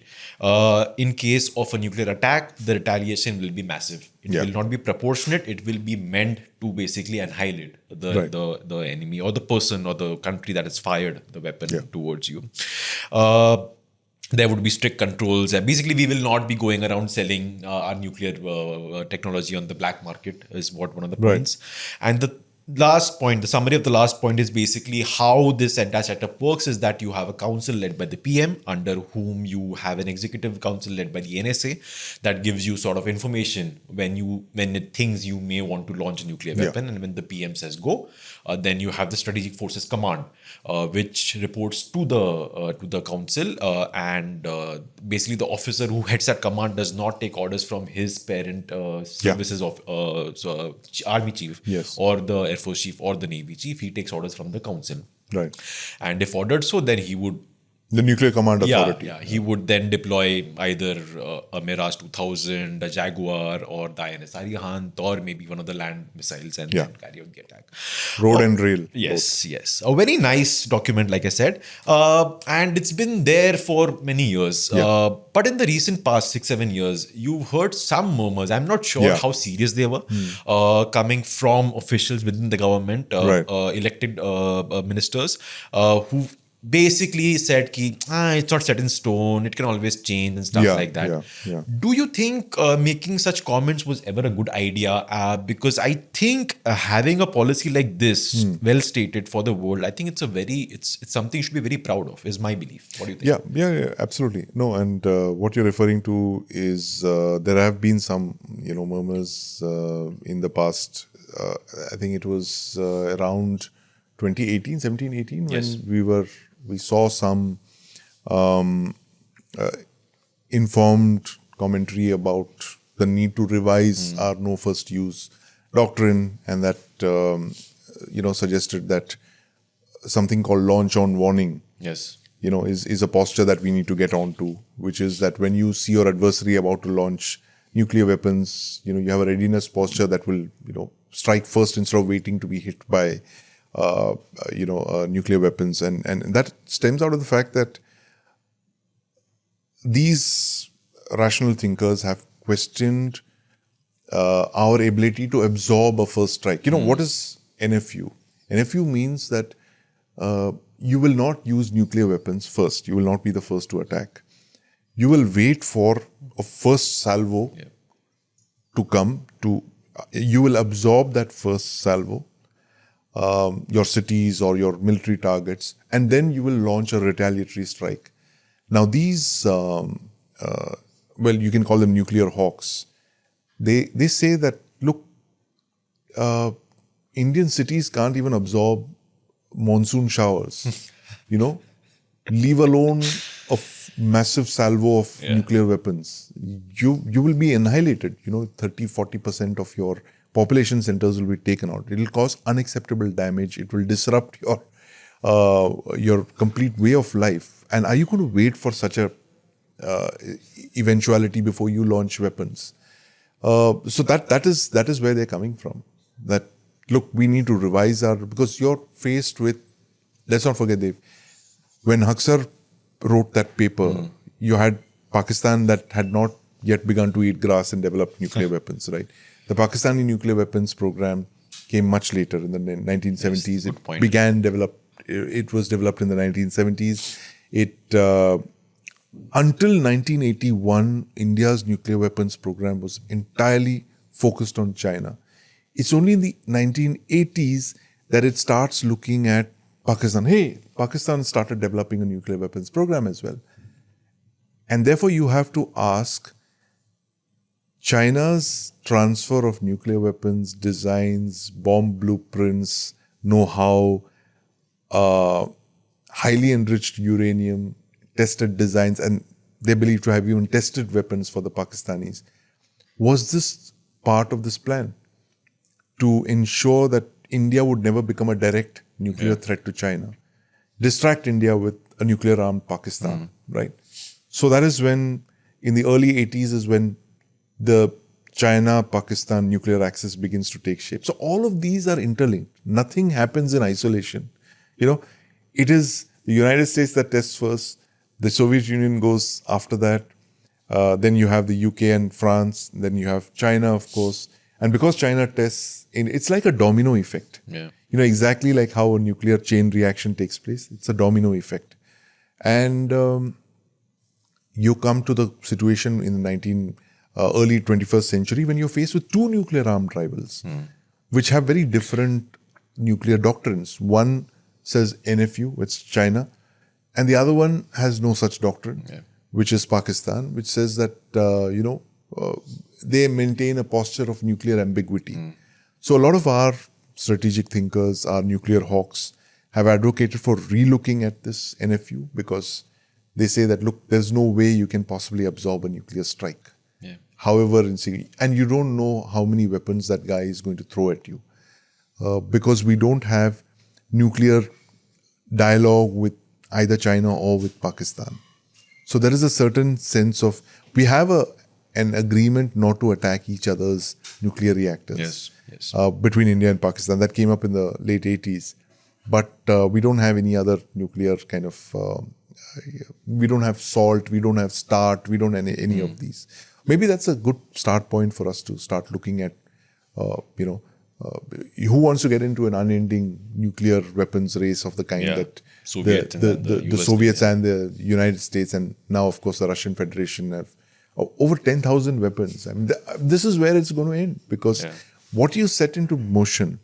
In case of a nuclear attack, the retaliation will be massive. It will not be proportionate. It will be meant to basically annihilate the enemy or the person or the country that has fired the weapon towards you. There would be strict controls. Basically, we will not be going around selling our nuclear technology on the black market, is one of the points. And the last point, the summary of the last point is basically how this entire setup works is that you have a council led by the PM, under whom you have an executive council led by the NSA that gives you sort of information when it thinks you may want to launch a nuclear weapon. And when the PM says go, then you have the Strategic Forces Command, which reports to the council, and basically the officer who heads that command does not take orders from his parent services of army chief or the Air Force chief or the Navy chief. He takes orders from the council. And if ordered so, then he would The nuclear command authority. He would then deploy either a Mirage 2000, a Jaguar, or the INS Arihant, or maybe one of the land missiles and then carry out the attack. Road and rail. Yes. A very nice document, like I said. And it's been there for many years. But in the recent past 6-7 years, you've heard some murmurs. I'm not sure how serious they were, coming from officials within the government, elected ministers, who basically said ki, it's not set in stone, it can always change and stuff like that. Do you think making such comments was ever a good idea? Because I think having a policy like this, well stated for the world, I think it's something you should be very proud of, is my belief. What do you think? Yeah, absolutely. No, and what you're referring to is there have been some, murmurs in the past. I think it was around 2018, 17, 18, Yes. when we saw some informed commentary about the need to revise our no first use doctrine, and that suggested that something called launch on warning Yes. is a posture that we need to get onto, which is that when you see your adversary about to launch nuclear weapons, you have a readiness posture that will strike first instead of waiting to be hit by nuclear weapons, and that stems out of the fact that these rational thinkers have questioned our ability to absorb a first strike. What is NFU? NFU means that you will not use nuclear weapons first. You will not be the first to attack. You will wait for a first salvo to come. You will absorb that first salvo, your cities or your military targets, and then you will launch a retaliatory strike. Now these, you can call them nuclear hawks. They say that, look, Indian cities can't even absorb monsoon showers, leave alone a massive salvo of nuclear weapons. You will be annihilated. 30-40% of your population centers will be taken out. It will cause unacceptable damage. It will disrupt your complete way of life. And are you going to wait for such a eventuality before you launch weapons? So that is where they're coming from. That, look, we need to revise because you're faced with, let's not forget, Dev, when Haksar wrote that paper, you had Pakistan that had not yet begun to eat grass and develop nuclear weapons, right? The Pakistani nuclear weapons program came much later in the 1970s. Yes, It was developed in the 1970s. Until 1981, India's nuclear weapons program was entirely focused on China. It's only in the 1980s that it starts looking at Pakistan. Hey, Pakistan started developing a nuclear weapons program as well. And therefore, you have to ask, China's transfer of nuclear weapons, designs, bomb blueprints, know-how, highly enriched uranium, tested designs, and they believe to have even tested weapons for the Pakistanis. Was this part of this plan to ensure that India would never become a direct nuclear threat to China? Distract India with a nuclear-armed Pakistan, right? So that is when, in the early 80s, is when the China-Pakistan nuclear axis begins to take shape. So all of these are interlinked. Nothing happens in isolation. It is the United States that tests first. The Soviet Union goes after that. Then you have the UK and France. Then you have China, of course. And because China tests, it's like a domino effect. Yeah. Exactly like how a nuclear chain reaction takes place. It's a domino effect. And you come to the situation in the early 21st century when you're faced with two nuclear-armed rivals, which have very different nuclear doctrines. One says NFU, it's China, and the other one has no such doctrine, which is Pakistan, which says that, they maintain a posture of nuclear ambiguity. So a lot of our strategic thinkers, our nuclear hawks, have advocated for relooking at this NFU because they say that, look, there's no way you can possibly absorb a nuclear strike. Yeah. However, and you don't know how many weapons that guy is going to throw at you because we don't have nuclear dialogue with either China or with Pakistan. So there is a certain sense of, we have an agreement not to attack each other's nuclear reactors between India and Pakistan. That came up in the late 80s. But we don't have any other nuclear kind of, we don't have SALT, we don't have START, we don't have any of these. Maybe that's a good start point for us to start looking at, who wants to get into an unending nuclear weapons race of the kind that Soviets the Soviets and the United States, and now of course the Russian Federation have over 10,000 weapons. I mean, this is where it's going to end, because what you set into motion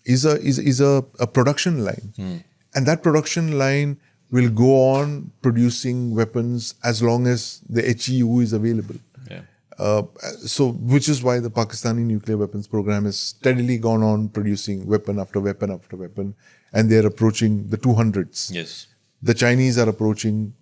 is a production line, and that production line will go on producing weapons as long as the HEU is available. So, which is why the Pakistani nuclear weapons program has steadily gone on producing weapon after weapon after weapon, and they're approaching the 200s. Yes. The Chinese are approaching,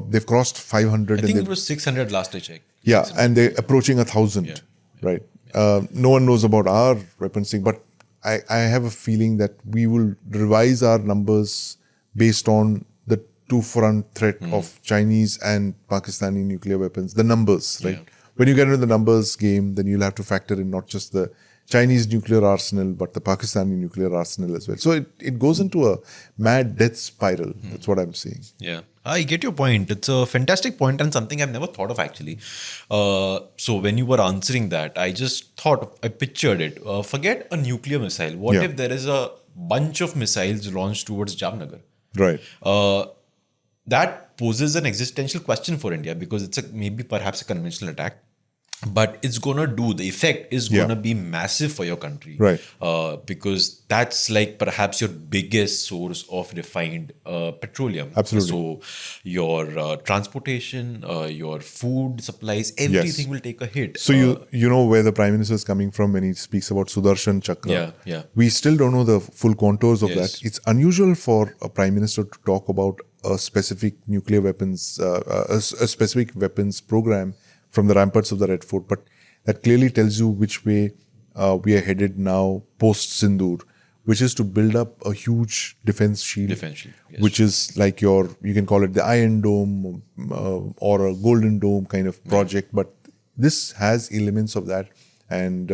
they've crossed 500. I think it was 600 last I checked. Yeah, and they're approaching 1,000, right? No one knows about our weapons thing, but I have a feeling that we will revise our numbers based on the two-front threat of Chinese and Pakistani nuclear weapons, the numbers, right? When you get into the numbers game, then you'll have to factor in not just the Chinese nuclear arsenal, but the Pakistani nuclear arsenal as well. So it goes into a mad death spiral. That's what I'm saying. Yeah, I get your point. It's a fantastic point and something I've never thought of actually. So when you were answering that, I just thought, I pictured it. Forget a nuclear missile. What if there is a bunch of missiles launched towards Jamnagar? Right. That poses an existential question for India, because it's perhaps a conventional attack. But it's gonna the effect is gonna be massive for your country, right? Because that's like perhaps your biggest source of refined petroleum. Absolutely. So your transportation, your food supplies, everything will take a hit. So you know where the Prime Minister is coming from when he speaks about Sudarshan Chakra. Yeah. We still don't know the full contours of that. It's unusual for a Prime Minister to talk about a specific nuclear weapons, a specific weapons program from the ramparts of the Red Fort, but that clearly tells you which way we are headed now post Sindoor, which is to build up a huge defense shield, which is like you can call it the Iron Dome or a Golden Dome kind of project, but this has elements of that, and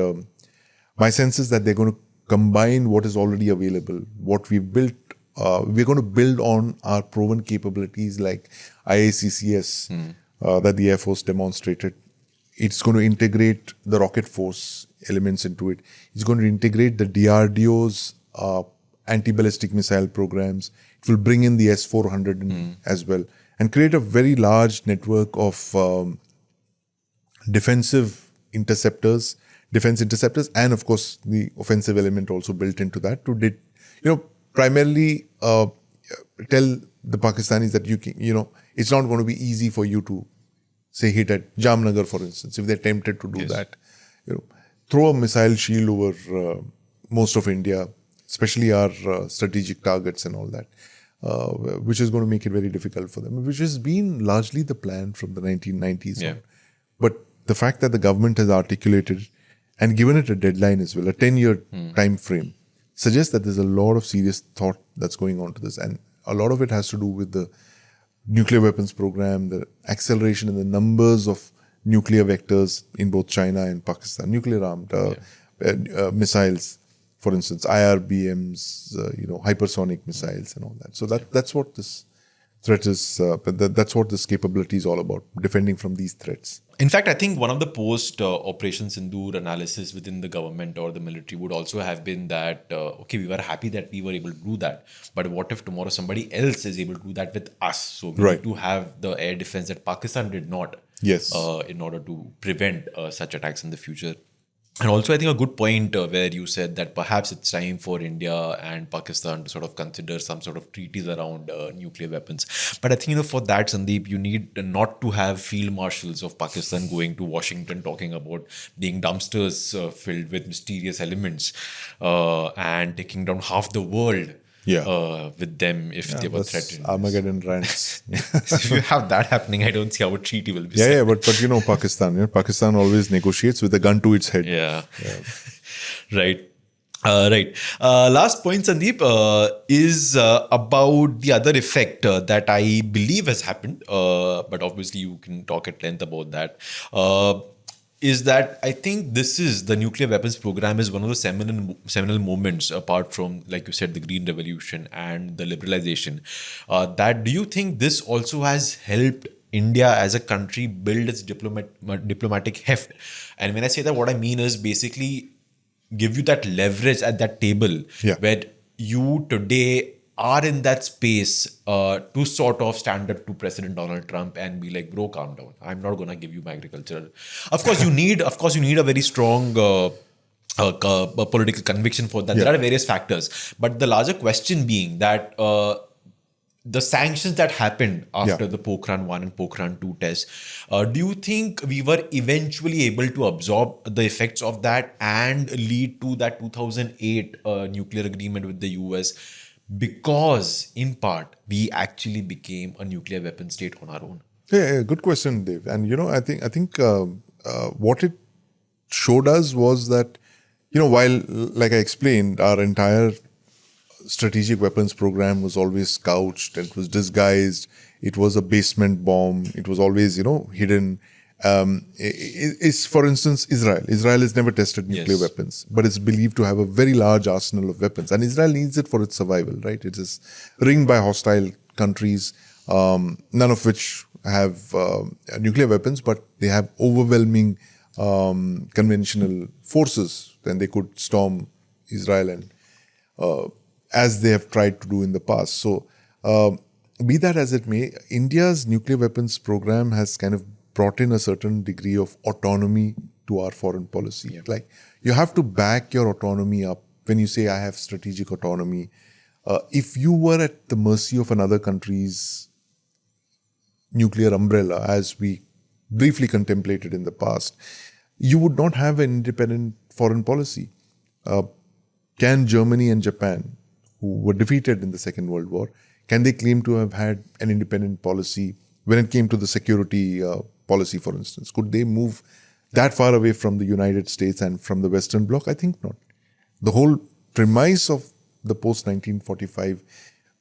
my sense is that they're going to combine what is already available, what we've built. We're going to build on our proven capabilities like IACCS that the Air Force demonstrated. It's going to integrate the rocket force elements into it. It's going to integrate the DRDO's anti-ballistic missile programs. It will bring in the S-400 as well, and create a very large network of defense interceptors, and of course the offensive element also built into that to primarily tell the Pakistanis that it's not going to be easy for you to say hit at Jamnagar, for instance, if they're tempted to do that. Throw a missile shield over most of India, especially our strategic targets and all that, which is going to make it very difficult for them, which has been largely the plan from the 1990s on. But the fact that the government has articulated and given it a deadline as well, a 10-year time frame, suggests that there's a lot of serious thought that's going on to this. And a lot of it has to do with the nuclear weapons program, the acceleration in the numbers of nuclear vectors in both China and Pakistan, nuclear armed missiles, for instance, IRBMs, hypersonic missiles and all that. So that's what this threat is, that's what this capability is all about, defending from these threats. In fact, I think one of the post-Operation Sindoor analysis within the government or the military would also have been that, we were happy that we were able to do that, but what if tomorrow somebody else is able to do that with us? So we need to have the air defense that Pakistan did not in order to prevent such attacks in the future. And also, I think a good point where you said that perhaps it's time for India and Pakistan to sort of consider some sort of treaties around nuclear weapons. But I think, for that, Sandeep, you need not to have field marshals of Pakistan going to Washington talking about being dumpsters filled with mysterious elements and taking down half the world. With them if they were threatened. Armageddon rants. So if you have that happening, I don't see how a treaty will be set. But Pakistan. Pakistan always negotiates with a gun to its head. Right. Last point, Sandeep, is about the other effect that I believe has happened, but obviously you can talk at length about that. Is that I think the nuclear weapons program is one of the seminal moments, apart from, like you said, the Green Revolution and the liberalization. Do you think this also has helped India as a country build its diplomatic heft? And when I say that, what I mean is basically give you that leverage at that table Yeah. where you today are in that space to sort of stand up to President Donald Trump and be like, bro, calm down. I'm not gonna give you my agriculture. Of course, you need a very strong political conviction for that. Yeah. There are various factors, but the larger question being that the sanctions that happened after Yeah. the Pokhran-I and Pokhran-II tests, do you think we were eventually able to absorb the effects of that and lead to that 2008 nuclear agreement with the US? Because, in part, we actually became a nuclear weapon state on our own. Yeah, good question, Dave. And I think what it showed us was that, while, like I explained, our entire strategic weapons program was always couched, it was disguised, it was a basement bomb, it was always, hidden. It's, for instance, Israel. Israel has never tested nuclear Yes. weapons, but it's believed to have a very large arsenal of weapons. And Israel needs it for its survival, right? It is ringed by hostile countries, none of which have nuclear weapons, but they have overwhelming conventional forces. Then they could storm Israel, and as they have tried to do in the past. So, be that as it may, India's nuclear weapons program has kind of brought in a certain degree of autonomy to our foreign policy. Like, you have to back your autonomy up when you say, I have strategic autonomy. If you were at the mercy of another country's nuclear umbrella, as we briefly contemplated in the past, you would not have an independent foreign policy. Can Germany and Japan, who were defeated in the Second World War, can they claim to have had an independent policy when it came to the security policy, for instance? Could they move that far away from the United States and from the Western Bloc? I think not. The whole premise of the post-1945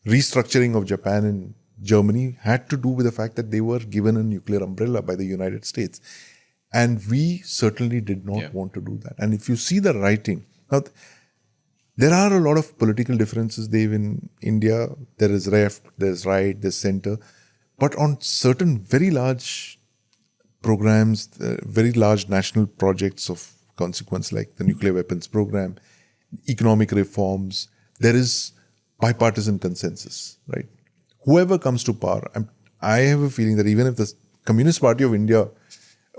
restructuring of Japan and Germany had to do with the fact that they were given a nuclear umbrella by the United States. And we certainly did not want to do that. And if you see the writing, now, there are a lot of political differences, Dave, in India. There is left, there's right, there's center. But on certain very large programs, very large national projects of consequence, like the nuclear weapons program, economic reforms, there is bipartisan consensus, right? Whoever comes to power, I have a feeling that even if the Communist Party of India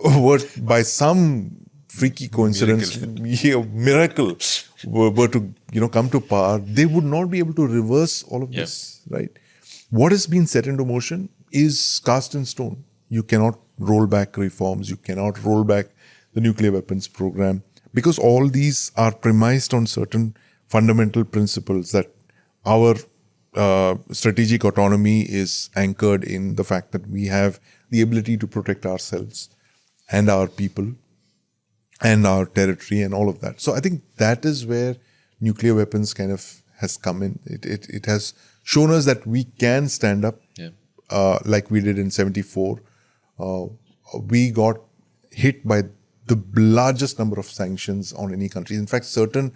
were, by some freaky coincidence, miracle, were to come to power, they would not be able to reverse all of this, right? What has been set into motion is cast in stone. You cannot roll back reforms. You cannot roll back the nuclear weapons program, because all these are premised on certain fundamental principles that our strategic autonomy is anchored in the fact that we have the ability to protect ourselves and our people and our territory and all of that. So I think that is where nuclear weapons kind of has come in. It has shown us that we can stand up like we did in 74. We got hit by the largest number of sanctions on any country. In fact, certain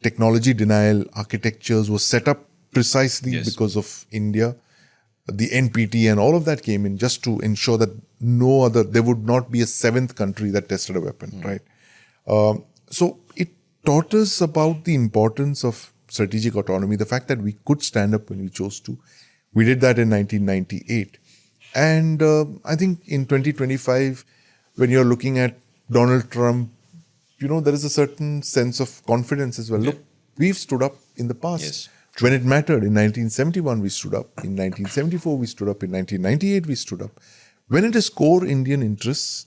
technology denial architectures were set up precisely because of India. The NPT and all of that came in just to ensure that there would not be a seventh country that tested a weapon, right? So it taught us about the importance of strategic autonomy, the fact that we could stand up when we chose to. We did that in 1998. And I think in 2025, when you're looking at Donald Trump, there is a certain sense of confidence as well. Look, we've stood up in the past. When it mattered, in 1971, we stood up. In 1974, we stood up. In 1998, we stood up. When it is core Indian interests,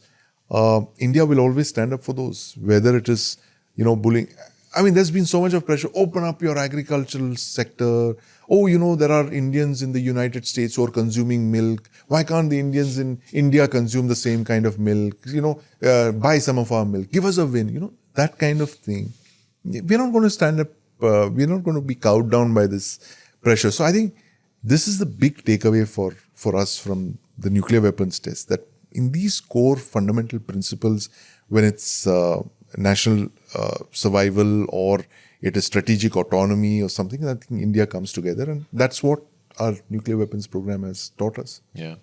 India will always stand up for those, whether it is, bullying. I mean, there's been so much of pressure. Open up your agricultural sector. Oh, there are Indians in the United States who are consuming milk. Why can't the Indians in India consume the same kind of milk? Buy some of our milk. Give us a win. That kind of thing. We're not going to stand up. We're not going to be cowed down by this pressure. So I think this is the big takeaway for us from the nuclear weapons test, that in these core fundamental principles, when it's national survival or it is strategic autonomy or something, I think India comes together, and that's what our nuclear weapons program has taught us. Yeah.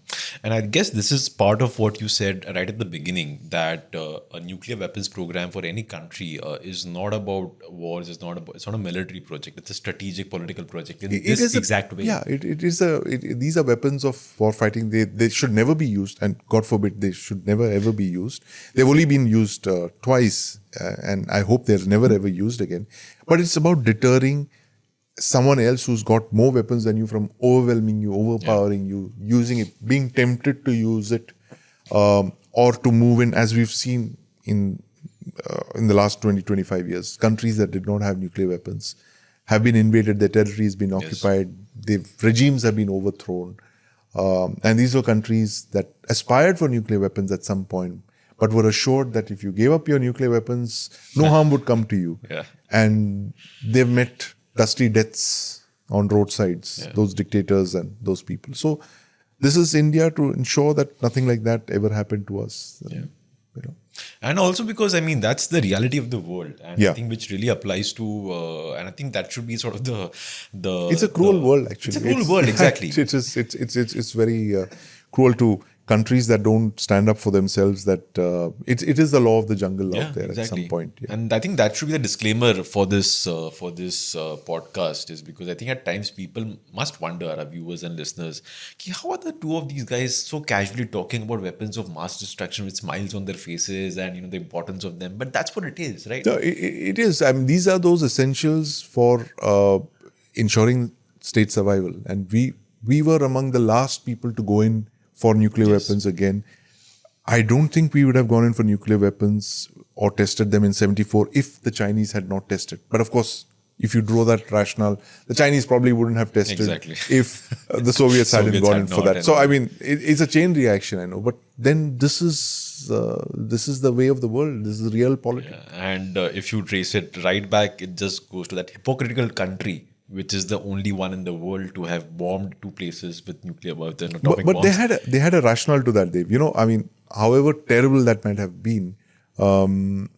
And I guess this is part of what you said right at the beginning, that a nuclear weapons program for any country is not about wars. It's not a military project. It's a strategic political project in this exact way. Yeah, these are weapons of war fighting. They should never be used, and God forbid they should never ever be used. They've only been used twice, and I hope they're never ever used again. But it's about deterring someone else who's got more weapons than you from overwhelming you, overpowering you, using it, being tempted to use it, or to move in, as we've seen in the last 20-25 years. Countries that did not have nuclear weapons have been invaded, their territory has been occupied, regimes have been overthrown. And these were countries that aspired for nuclear weapons at some point, but were assured that if you gave up your nuclear weapons, no harm would come to you. Yeah. And they've met dusty deaths on roadsides, those dictators and those people. So this is India to ensure that nothing like that ever happened to us. You know. And also because, I mean, that's the reality of the world. And Yeah. I think which really applies to, and I think that should be sort of the It's a cruel world, actually. It's a cruel world, exactly. It's very cruel to countries that don't stand up for themselves. That it is the law of the jungle out there at some point. Yeah. And I think that should be the disclaimer for this podcast, is because I think at times people must wonder, our viewers and listeners, how are the two of these guys so casually talking about weapons of mass destruction with smiles on their faces and the importance of them? But that's what it is, right? No, it is. I mean, these are those essentials for ensuring state survival, and we were among the last people to go in for nuclear weapons again. I don't think we would have gone in for nuclear weapons or tested them in 74 if the Chinese had not tested. But of course, if you draw that rationale, the Chinese probably wouldn't have tested if the Soviets hadn't gone in for that. So I mean, it's a chain reaction, I know. But then this is the way of the world. This is real politics. Yeah. And if you trace it right back, it just goes to that hypocritical country, which is the only one in the world to have bombed two places with nuclear weapons and atomic bombs. But they had a rationale to that, Dave. I mean, however terrible that might have been, the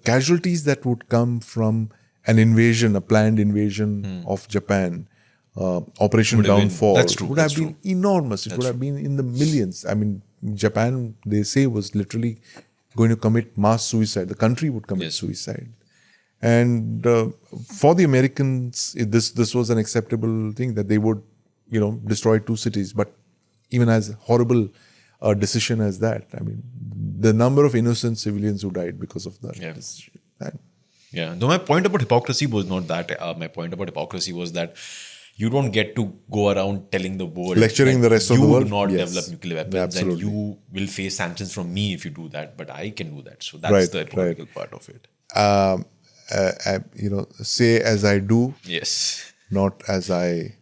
casualties that would come from an invasion, a planned invasion of Japan, Operation Downfall, would have been enormous. It would have been in the millions. I mean, Japan, they say, was literally going to commit mass suicide. The country would commit suicide. And for the Americans, this was an acceptable thing that they would, destroy two cities. But even as horrible a decision as that, I mean, the number of innocent civilians who died because of that. Yeah. Though my point about hypocrisy was not that. My point about hypocrisy was that you don't get to go around telling the world, lecturing the rest of the world, you do not develop nuclear weapons, absolutely, and you will face sanctions from me if you do that, but I can do that. So that's the political part of it. Say as I do, not as I.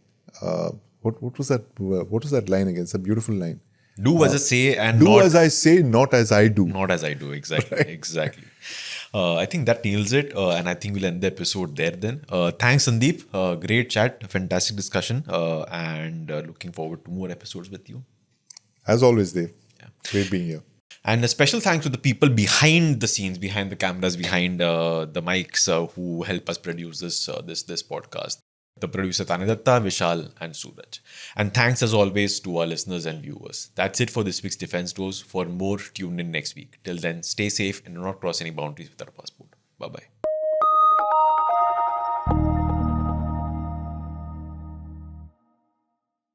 What was that? What was that line again? It's a beautiful line. Do as I say and do as I say, not as I do. Not as I do, exactly, exactly. I think that nails it, and I think we'll end the episode there then. Thanks, Sandeep. Great chat, fantastic discussion, and looking forward to more episodes with you. As always, Dave. Great being here. And a special thanks to the people behind the scenes, behind the cameras, behind the mics, who help us produce this podcast. The producer Tanadatta, Vishal, and Suraj. And thanks as always to our listeners and viewers. That's it for this week's Defense Dose. For more, tune in next week. Till then, stay safe and do not cross any boundaries with our passport. Bye-bye.